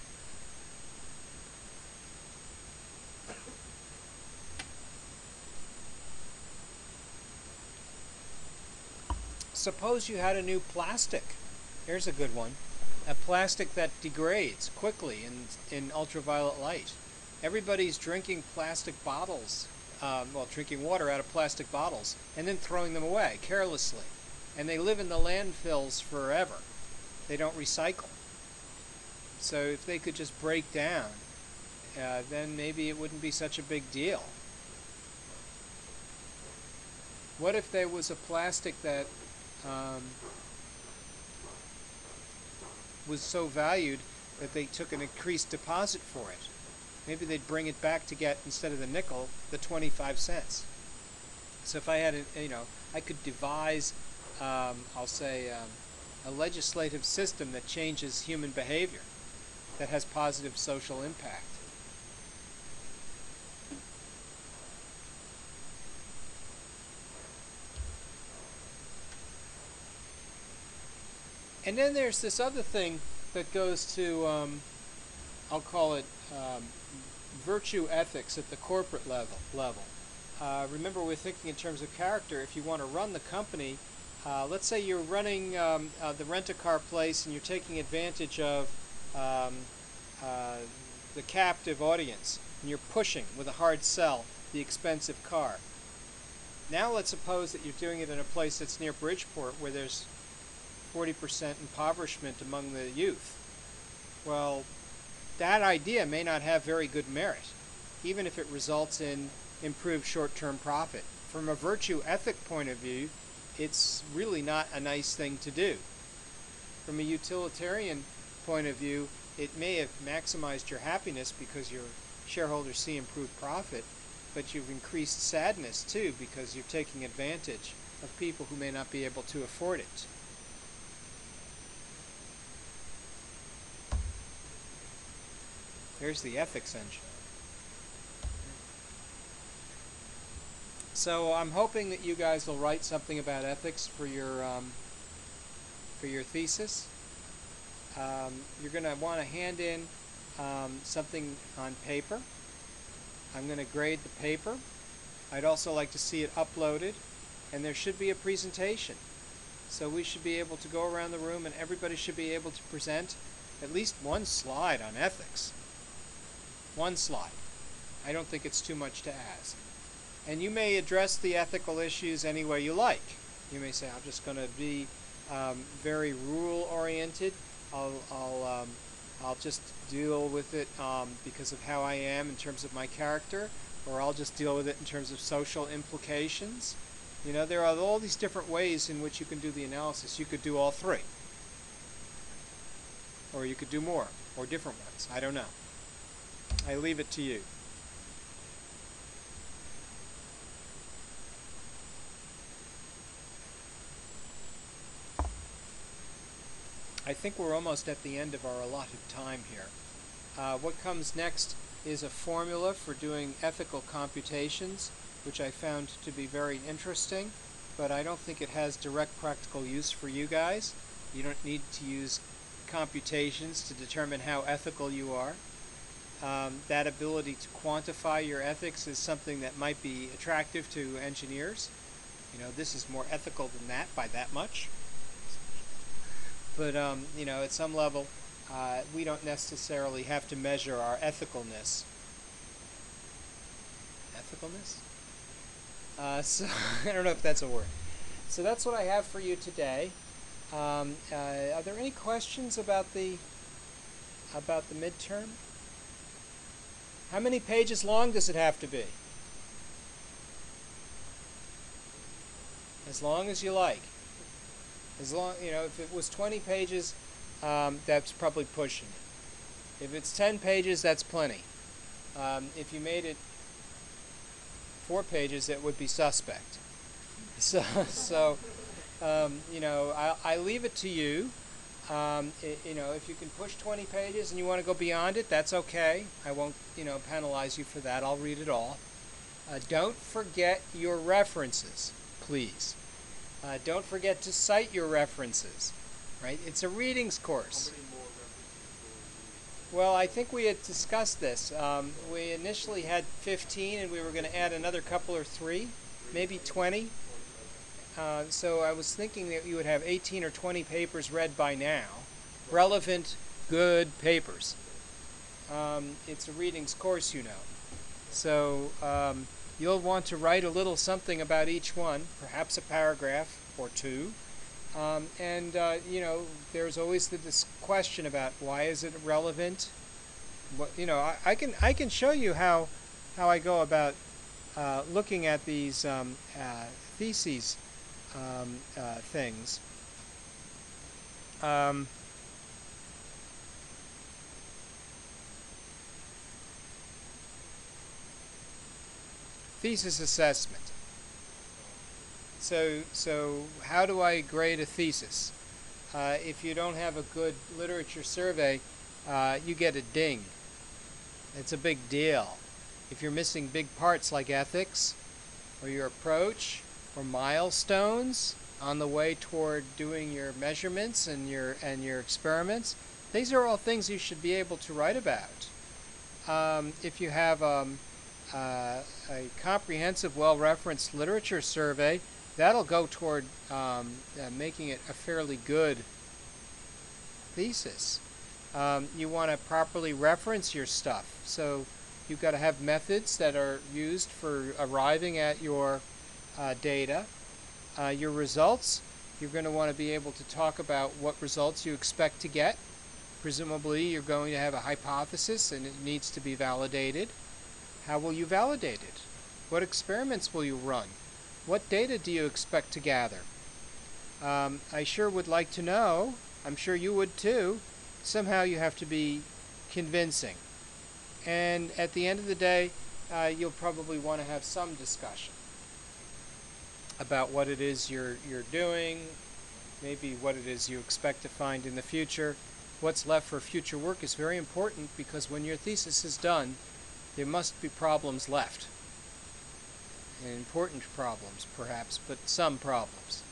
Suppose you had a new plastic. Here's a good one. A plastic that degrades quickly in ultraviolet light. Everybody's drinking plastic bottles, drinking water out of plastic bottles, and then throwing them away carelessly. And they live in the landfills forever. They don't recycle. So if they could just break down, then maybe it wouldn't be such a big deal. What if there was a plastic that was so valued that they took an increased deposit for it? Maybe they'd bring it back to get, instead of the nickel, the 25 cents. So if I had, I could devise, a legislative system that changes human behavior, that has positive social impact. And then there's this other thing that goes to, I'll call it virtue ethics at the corporate level. Remember, we're thinking in terms of character. If you want to run the company, let's say you're running the rent-a-car place and you're taking advantage of the captive audience, and you're pushing with a hard sell the expensive car. Now let's suppose that you're doing it in a place that's near Bridgeport where there's 40% impoverishment among the youth. Well, that idea may not have very good merit, even if it results in improved short-term profit. From a virtue ethic point of view, it's really not a nice thing to do. From a utilitarian point of view, it may have maximized your happiness because your shareholders see improved profit, but you've increased sadness too because you're taking advantage of people who may not be able to afford it. There's the ethics engine. So I'm hoping that you guys will write something about ethics for your thesis. You're going to want to hand in something on paper. I'm going to grade the paper. I'd also like to see it uploaded, and there should be a presentation. So we should be able to go around the room and everybody should be able to present at least one slide on ethics. One slide. I don't think it's too much to ask. And you may address the ethical issues any way you like. You may say, I'm just going to be very rule-oriented. I'll just deal with it because of how I am in terms of my character, or I'll just deal with it in terms of social implications. You know, there are all these different ways in which you can do the analysis. You could do all three. Or you could do more, or different ones. I don't know. I leave it to you. I think we're almost at the end of our allotted time here. What comes next is a formula for doing ethical computations, which I found to be very interesting, but I don't think it has direct practical use for you guys. You don't need to use computations to determine how ethical you are. That ability to quantify your ethics is something that might be attractive to engineers. You know, this is more ethical than that by that much. But, you know, at some level, we don't necessarily have to measure our ethicalness. Ethicalness? So I don't know if that's a word. So that's what I have for you today. Are there any questions about the midterm? How many pages long does it have to be? As long as you like. As long, you know, if it was 20 pages, that's probably pushing it. If it's 10 pages, that's plenty. If you made it 4 pages, it would be suspect. So you know, I leave it to you. You know, if you can push 20 pages and you want to go beyond it, that's okay. I won't, you know, penalize you for that. I'll read it all. Don't forget your references, please. Don't forget to cite your references, right? It's a readings course. How many more references will we need? Well, I think we had discussed this. We initially had 15 and we were going to add another couple or 3, maybe 20. So I was thinking that you would have 18 or 20 papers read by now. Relevant, good papers. It's a readings course, you know. So you'll want to write a little something about each one, perhaps a paragraph or 2. And you know, there's always this question about why is it relevant? What, you know, I can show you how I go about looking at these theses things. Thesis assessment. So how do I grade a thesis? If you don't have a good literature survey, you get a ding. It's a big deal. If you're missing big parts like ethics, or your approach, or milestones on the way toward doing your measurements and your experiments, these are all things you should be able to write about. If you have a comprehensive, well-referenced literature survey, that'll go toward making it a fairly good thesis. You want to properly reference your stuff, so you've got to have methods that are used for arriving at your data. Your results, you're going to want to be able to talk about what results you expect to get. Presumably you're going to have a hypothesis and it needs to be validated. How will you validate it? What experiments will you run? What data do you expect to gather? I sure would like to know, I'm sure you would too, somehow you have to be convincing. And at the end of the day, you'll probably want to have some discussion. about what it is you're doing, maybe what it is you expect to find in the future. What's left for future work is very important because when your thesis is done, there must be problems left. And important problems, perhaps, but some problems.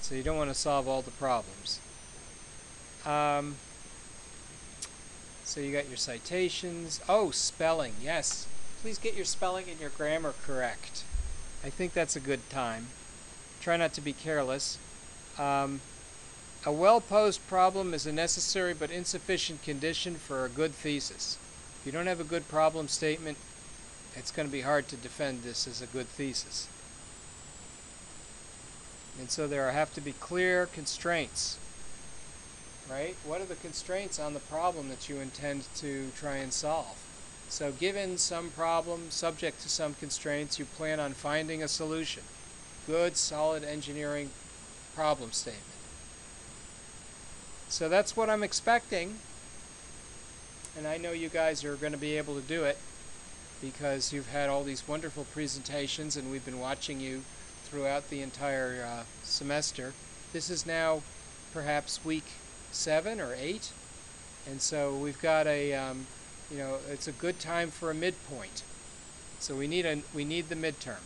So you don't want to solve all the problems. So you got your citations. Oh, spelling, yes. Please get your spelling and your grammar correct. I think that's a good time. Try not to be careless. A well-posed problem is a necessary but insufficient condition for a good thesis. If you don't have a good problem statement, it's going to be hard to defend this as a good thesis. And so there have to be clear constraints, right? What are the constraints on the problem that you intend to try and solve? So given some problem, subject to some constraints, you plan on finding a solution. Good, solid engineering problem statement. So that's what I'm expecting. And I know you guys are going to be able to do it because you've had all these wonderful presentations and we've been watching you throughout the entire semester. This is now perhaps week 7 or 8. And so we've got it's a good time for a midpoint. So we need the midterm.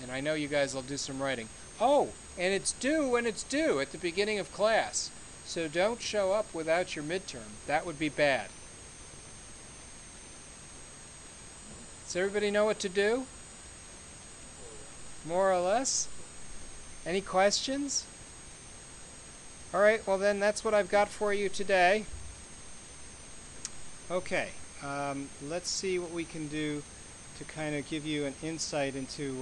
And I know you guys will do some writing. Oh, and it's due when it's due at the beginning of class. So don't show up without your midterm. That would be bad. Does everybody know what to do? More or less? Any questions? All right, well then that's what I've got for you today. Okay, let's see what we can do to kind of give you an insight into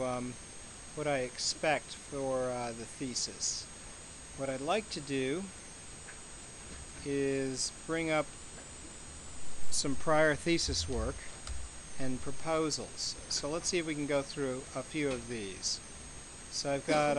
what I expect for the thesis. What I'd like to do is bring up some prior thesis work and proposals. So let's see if we can go through a few of these. So I've got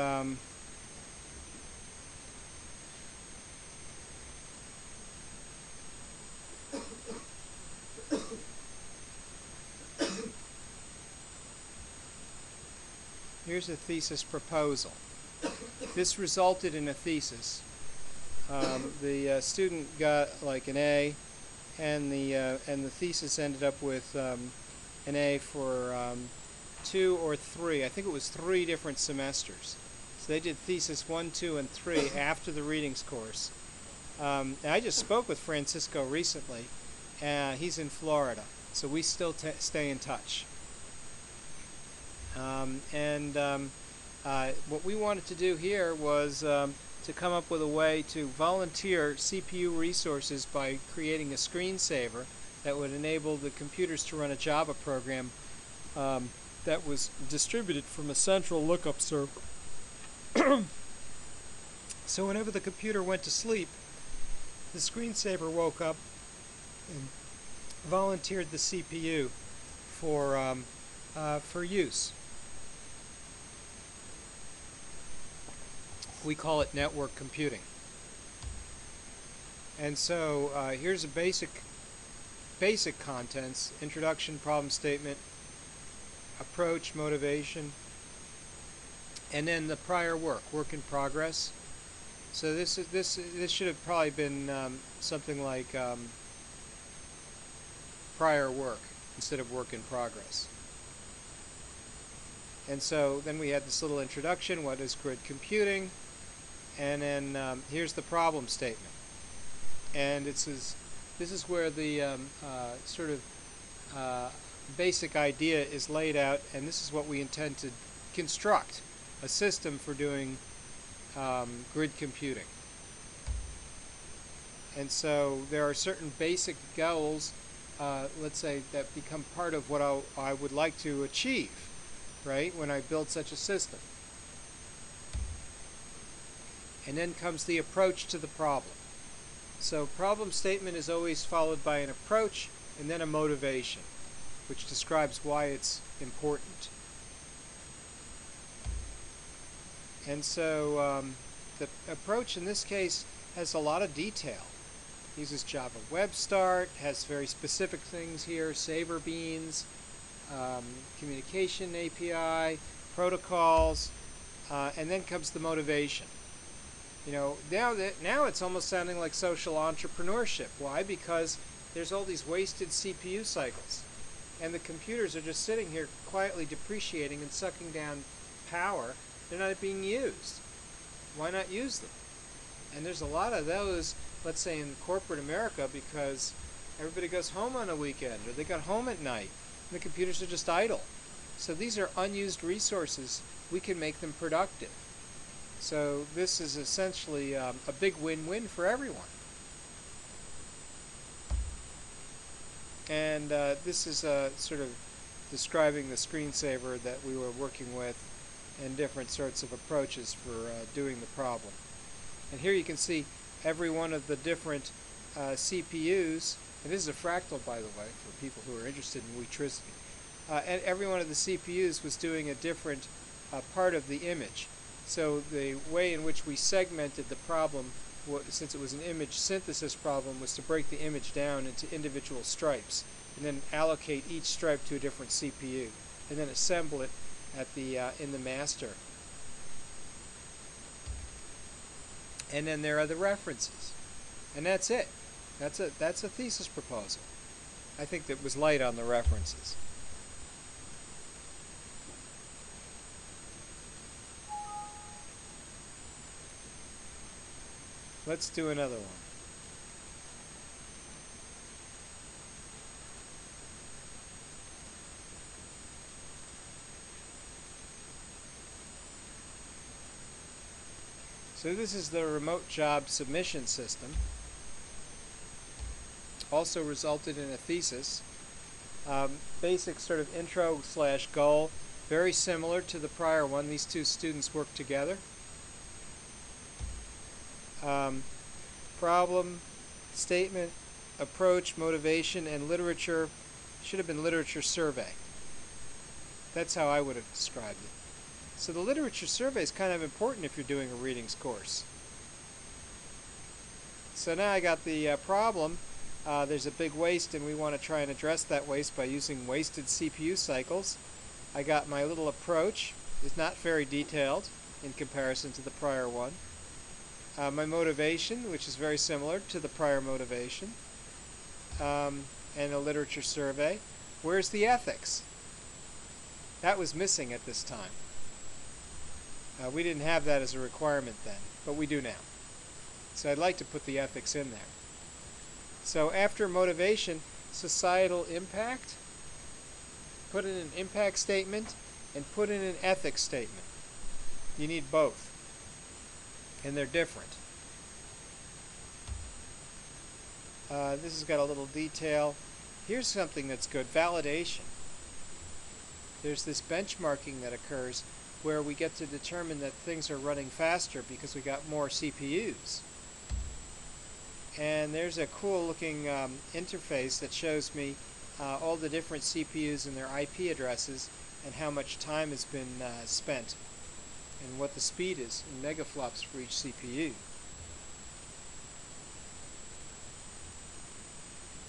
here's a thesis proposal. This resulted in a thesis. The student got like an A, and the thesis ended up with an A for 2 or 3. I think it was 3 different semesters. So they did thesis 1, 2, and 3 after the readings course. And I just spoke with Francisco recently. He's in Florida, so we still stay in touch. What we wanted to do here was to come up with a way to volunteer CPU resources by creating a screensaver that would enable the computers to run a Java program that was distributed from a central lookup server. So whenever the computer went to sleep, the screensaver woke up and volunteered the CPU for use. We call it network computing. And so here's a basic contents: introduction, problem statement, approach, motivation, and then the prior work in progress. So this should have probably been something like prior work instead of work in progress. And so then we had this little introduction: what is grid computing? And then here's the problem statement. And this is where the sort of basic idea is laid out, and this is what we intend to construct: a system for doing grid computing. And so there are certain basic goals, let's say, that become part of what I would like to achieve, right, when I build such a system. And then comes the approach to the problem. So problem statement is always followed by an approach and then a motivation, which describes why it's important. And so the approach in this case has a lot of detail. Uses Java Web Start, has very specific things here: Saver Beans, communication API, protocols, and then comes the motivation. You know, now it's almost sounding like social entrepreneurship. Why? Because there's all these wasted CPU cycles, and the computers are just sitting here quietly depreciating and sucking down power. They're not being used. Why not use them? And there's a lot of those, let's say in corporate America, because everybody goes home on a weekend or they got home at night and the computers are just idle. So these are unused resources. We can make them productive. So this is essentially a big win-win for everyone. And this is sort of describing the screensaver that we were working with and different sorts of approaches for doing the problem. And here you can see every one of the different CPUs, and this is a fractal, by the way, for people who are interested in Weetricity. And every one of the CPUs was doing a different part of the image. So the way in which we segmented the problem, since it was an image synthesis problem, was to break the image down into individual stripes and then allocate each stripe to a different CPU and then assemble it at the in the master. And then there are the references, and that's it. That's a thesis proposal. I think that was light on the references. Let's do another one. So this is the remote job submission system. Also resulted in a thesis. Basic sort of intro/goal, very similar to the prior one. These two students worked together. Problem, statement, approach, motivation, and literature. Should have been literature survey. That's how I would have described it. So the literature survey is kind of important if you're doing a readings course. So now I got the problem. There's a big waste, and we want to try and address that waste by using wasted CPU cycles. I got my little approach. It's not very detailed in comparison to the prior one. My motivation, which is very similar to the prior motivation, and a literature survey. Where's the ethics? That was missing at this time. We didn't have that as a requirement then, but we do now. So I'd like to put the ethics in there. So after motivation, societal impact, put in an impact statement and put in an ethics statement. You need both. And they're different. This has got a little detail. Here's something that's good, validation. There's this benchmarking that occurs where we get to determine that things are running faster because we got more CPUs. And there's a cool looking interface that shows me all the different CPUs and their IP addresses and how much time has been spent and what the speed is in megaflops for each CPU.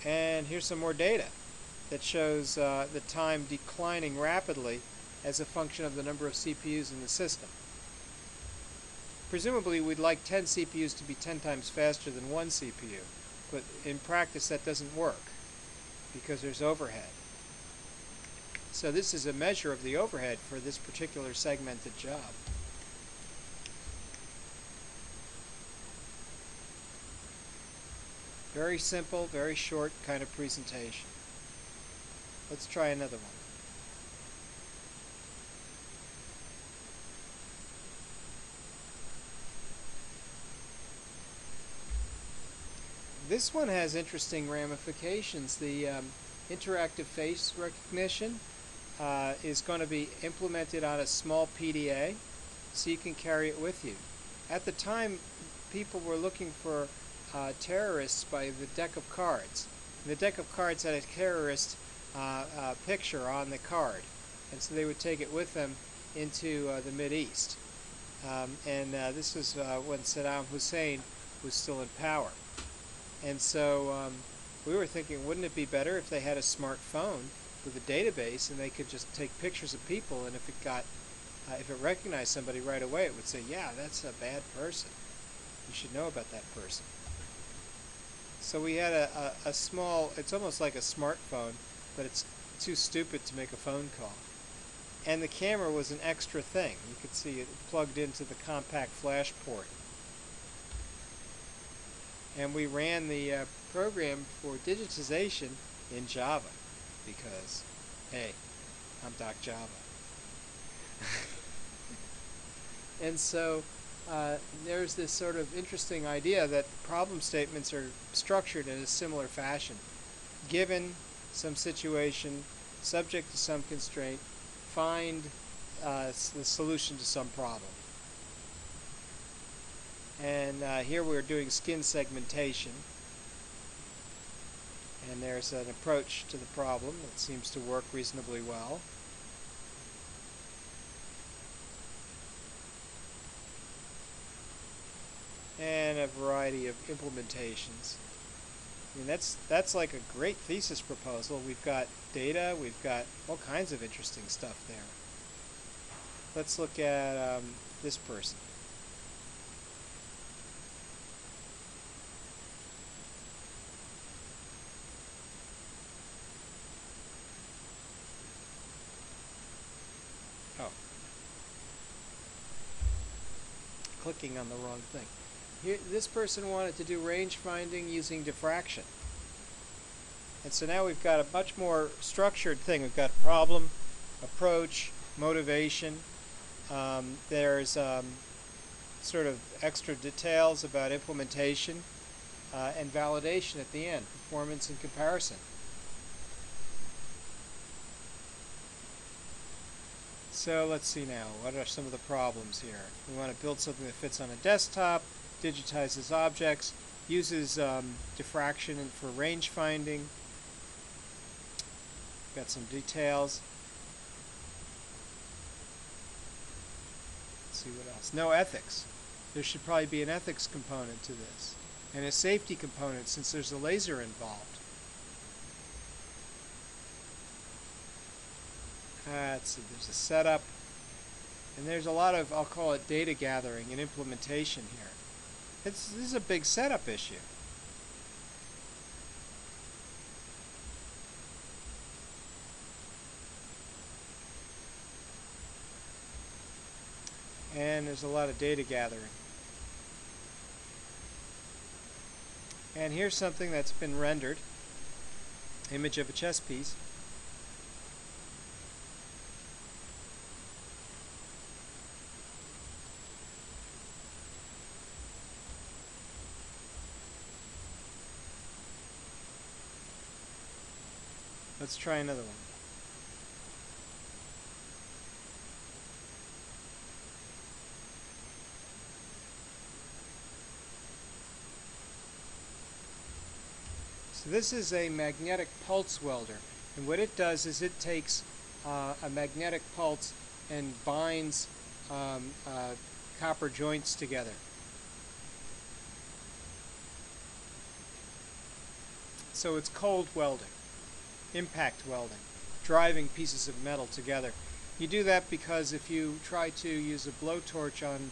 And here's some more data that shows the time declining rapidly as a function of the number of CPUs in the system. Presumably we'd like 10 CPUs to be 10 times faster than one CPU, but in practice that doesn't work because there's overhead. So this is a measure of the overhead for this particular segmented job. Very simple, very short kind of presentation. Let's try another one. This one has interesting ramifications. The interactive face recognition is going to be implemented on a small PDA, so you can carry it with you. At the time, people were looking for terrorists by the deck of cards. And the deck of cards had a terrorist picture on the card, and so they would take it with them into the Mideast. This was when Saddam Hussein was still in power. And so we were thinking, wouldn't it be better if they had a smartphone with a database and they could just take pictures of people, and if it got if it recognized somebody right away, it would say, yeah, that's a bad person. You should know about that person. So we had a small, it's almost like a smartphone, but it's too stupid to make a phone call. And the camera was an extra thing. You could see it plugged into the compact flash port. And we ran the program for digitization in Java because, hey, I'm Doc Java. And so there's this sort of interesting idea that problem statements are structured in a similar fashion. Given some situation, subject to some constraint, find the solution to some problem. And here we're doing skin segmentation. And there's an approach to the problem that seems to work reasonably well. And a variety of implementations. I mean, that's like a great thesis proposal. We've got data, we've got all kinds of interesting stuff there. Let's look at this person. Oh. Clicking on the wrong thing. Here, this person wanted to do range finding using diffraction. And so now we've got a much more structured thing. We've got problem, approach, motivation. There's sort of extra details about implementation and validation at the end, performance and comparison. So let's see now, what are some of the problems here? We want to build something that fits on a desktop, digitizes objects, uses diffraction for range finding. Got some details. Let's see what else. No ethics. There should probably be an ethics component to this, and a safety component since there's a laser involved. Let's see, there's a setup, and there's a lot of, I'll call it data gathering and implementation here. This is a big setup issue. And there's a lot of data gathering. And here's something that's been rendered. Image of a chess piece. Let's try another one. So this is a magnetic pulse welder, and what it does is it takes a magnetic pulse and binds copper joints together. So it's cold welding, impact welding, driving pieces of metal together. You do that because if you try to use a blowtorch on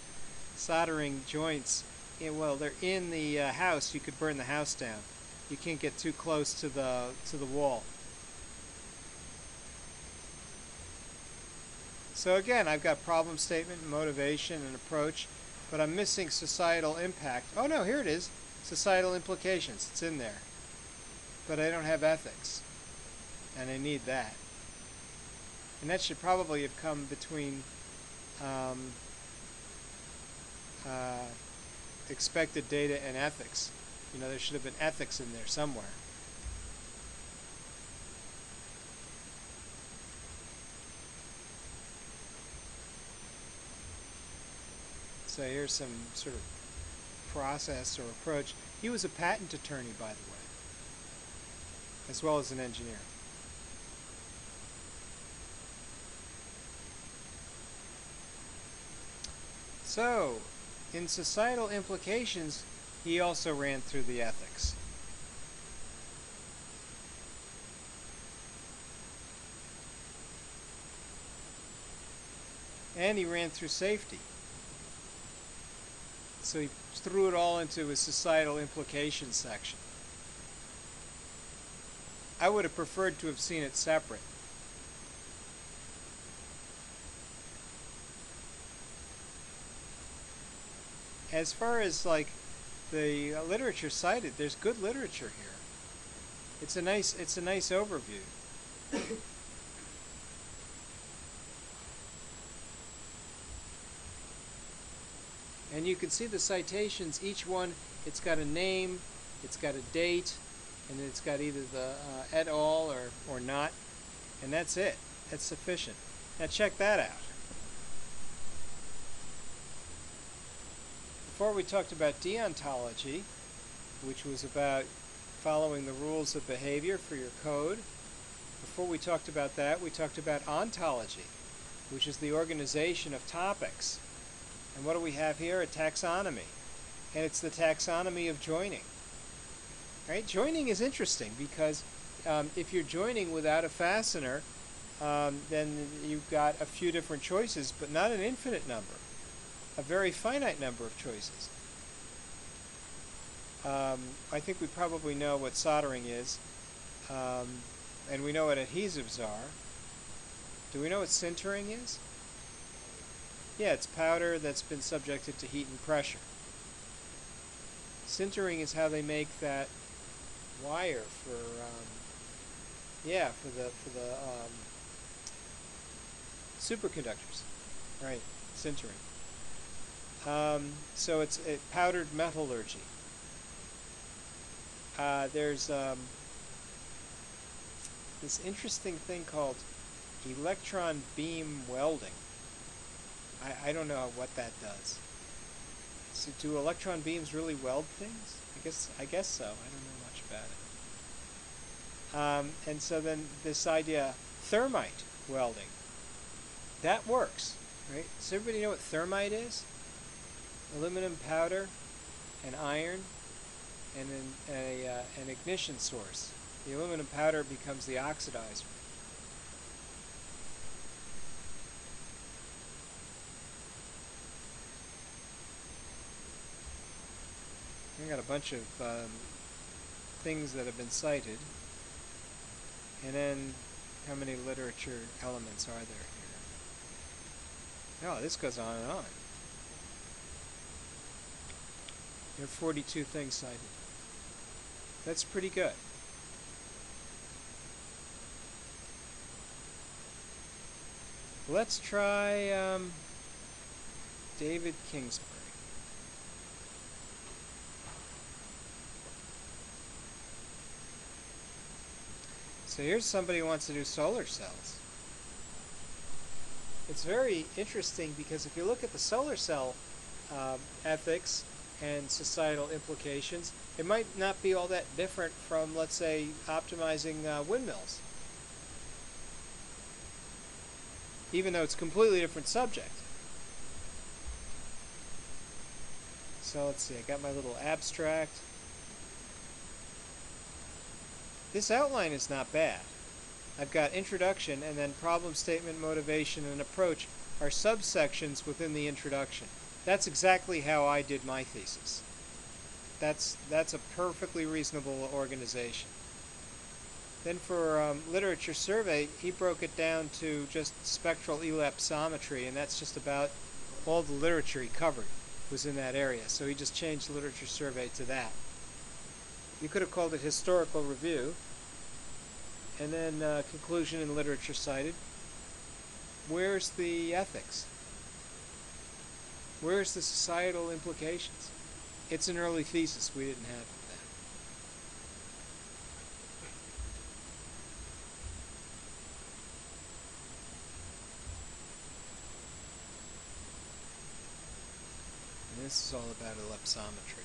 soldering joints, well, they're in the house, you could burn the house down. You can't get too close to the wall. So again, I've got problem statement, motivation, and approach, but I'm missing societal impact. Oh no, here it is. Societal implications. It's in there. But I don't have ethics. And I need that. And that should probably have come between expected data and ethics. You know, there should have been ethics in there somewhere. So here's some sort of process or approach. He was a patent attorney, by the way, as well as an engineer. So, in societal implications, he also ran through the ethics. And he ran through safety. So he threw it all into his societal implications section. I would have preferred to have seen it separate. As far as like the literature cited, there's good literature here. It's a nice overview. And you can see the citations, each one, it's got a name, it's got a date, and then it's got either the et al. Or not, and that's it. That's sufficient. Now check that out. Before we talked about deontology, which was about following the rules of behavior for your code. Before we talked about that, we talked about ontology, which is the organization of topics. And what do we have here? A taxonomy. And it's the taxonomy of joining. Right? Joining is interesting because if you're joining without a fastener, then you've got a few different choices, but not an infinite number. A very finite number of choices. I think we probably know what soldering is, and we know what adhesives are. Do we know what sintering is? Yeah, it's powder that's been subjected to heat and pressure. Sintering is how they make that wire for the superconductors, right? Sintering. So it's powdered metallurgy. There's this interesting thing called electron beam welding. I don't know what that does. So do electron beams really weld things? I guess so. I don't know much about it. And so then this idea, thermite welding, that works, right? Does everybody know what thermite is? Aluminum powder and iron and an ignition source. The aluminum powder becomes the oxidizer. I got a bunch of things that have been cited, and then how many literature elements are there here? Oh, this goes on and on. There are 42 things cited. That's pretty good. Let's try David Kingsbury. So here's somebody who wants to do solar cells. It's very interesting because if you look at the solar cell ethics and societal implications, it might not be all that different from, let's say, optimizing windmills. Even though it's a completely different subject. So let's see, I got my little abstract. This outline is not bad. I've got introduction and then problem statement, motivation, and approach are subsections within the introduction. That's exactly how I did my thesis. That's a perfectly reasonable organization. Then for literature survey, he broke it down to just spectral elapsometry, and that's just about all the literature he covered was in that area. So he just changed literature survey to that. You could have called it historical review, and then conclusion and literature cited. Where's the ethics? Where's the societal implications? It's an early thesis. We didn't have that. And this is all about elapsometry.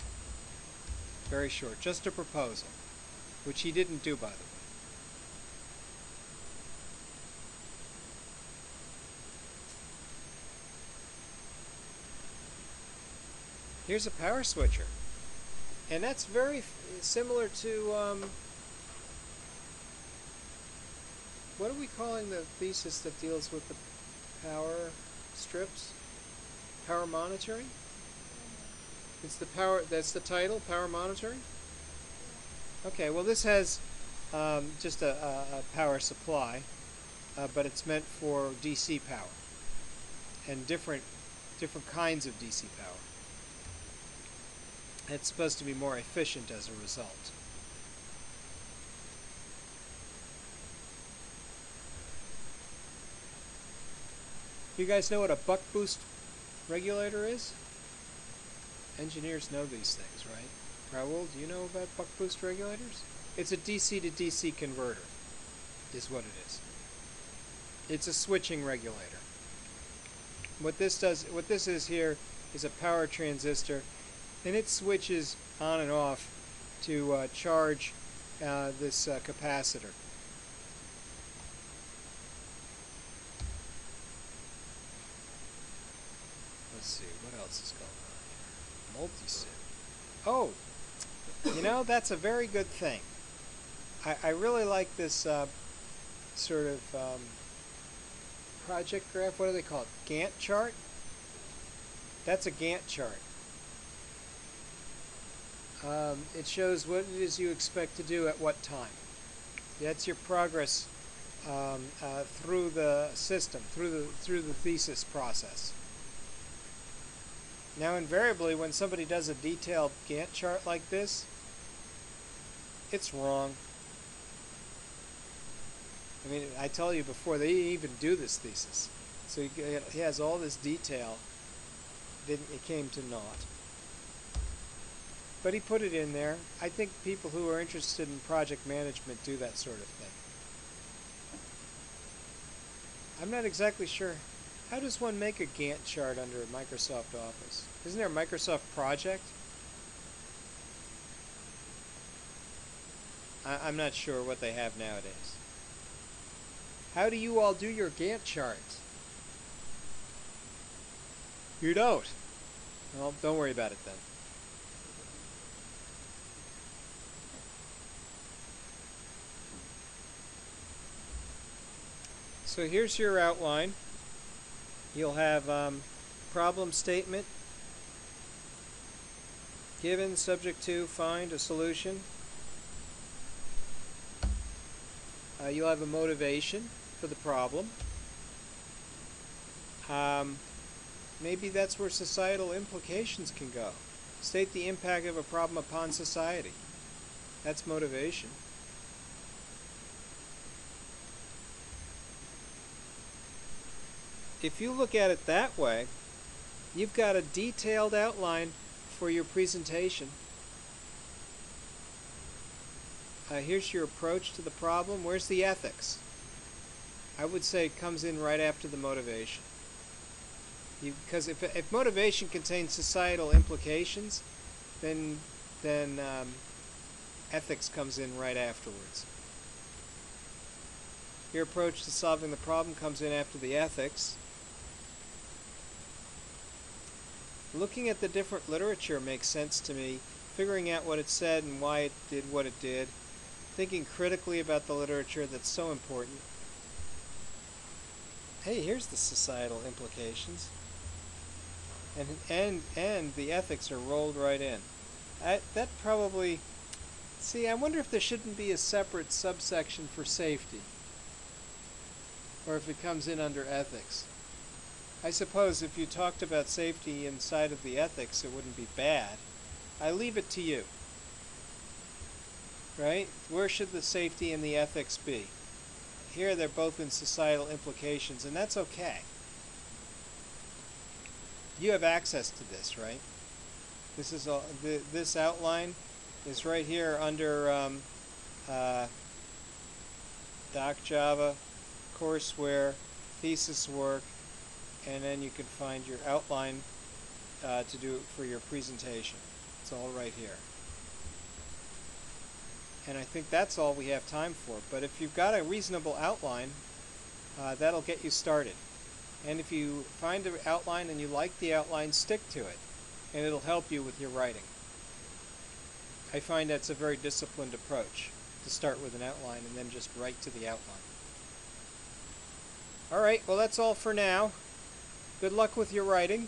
Very short. Just a proposal, which he didn't do, by the way. Here's a power switcher, and that's very similar to what are we calling the thesis that deals with the power? strips? Power monitoring? It's the power, that's the title, power monitoring? Okay, well this has just a power supply, but it's meant for DC power and different kinds of DC power. It's supposed to be more efficient as a result. You guys know what a buck boost regulator is? Engineers know these things, right? Raoul, do you know about buck boost regulators? It's a DC to DC converter, is what it is. It's a switching regulator. What this is here is a power transistor, and it switches on and off to charge this capacitor. Let's see, what else is going on here? Multisim. Oh, you know, that's a very good thing. I really like this sort of project graph. What do they call it? Gantt chart? That's a Gantt chart. It shows what it is you expect to do at what time. That's your progress through the system, through the thesis process. Now, invariably, when somebody does a detailed Gantt chart like this, it's wrong. I mean, I tell you before they even do this thesis. So he has all this detail. It came to naught. But he put it in there. I think people who are interested in project management do that sort of thing. I'm not exactly sure. How does one make a Gantt chart under Microsoft Office? Isn't there a Microsoft Project? I'm not sure what they have nowadays. How do you all do your Gantt charts? You don't? Well, don't worry about it then. So here's your outline. You'll have problem statement, given, subject to, find a solution. You'll have a motivation for the problem. Maybe that's where societal implications can go. State the impact of a problem upon society. That's motivation. If you look at it that way, you've got a detailed outline for your presentation. Here's your approach to the problem. Where's the ethics? I would say it comes in right after the motivation. Because if motivation contains societal implications, then ethics comes in right afterwards. Your approach to solving the problem comes in after the ethics. Looking at the different literature makes sense to me. Figuring out what it said and why it did what it did. Thinking critically about the literature, that's so important. Hey, here's the societal implications. And the ethics are rolled right in. That probably... See, I wonder if there shouldn't be a separate subsection for safety. Or if it comes in under ethics. I suppose if you talked about safety inside of the ethics, it wouldn't be bad. I leave it to you. Right? Where should the safety and the ethics be? Here they're both in societal implications, and that's okay. You have access to this, right? This is all, this outline is right here under Doc Java, courseware, thesis work, and then you can find your outline to do it for your presentation. It's all right here. And I think that's all we have time for. But if you've got a reasonable outline, that'll get you started. And if you find an outline and you like the outline, stick to it. And it'll help you with your writing. I find that's a very disciplined approach, to start with an outline and then just write to the outline. Alright, well that's all for now. Good luck with your writing.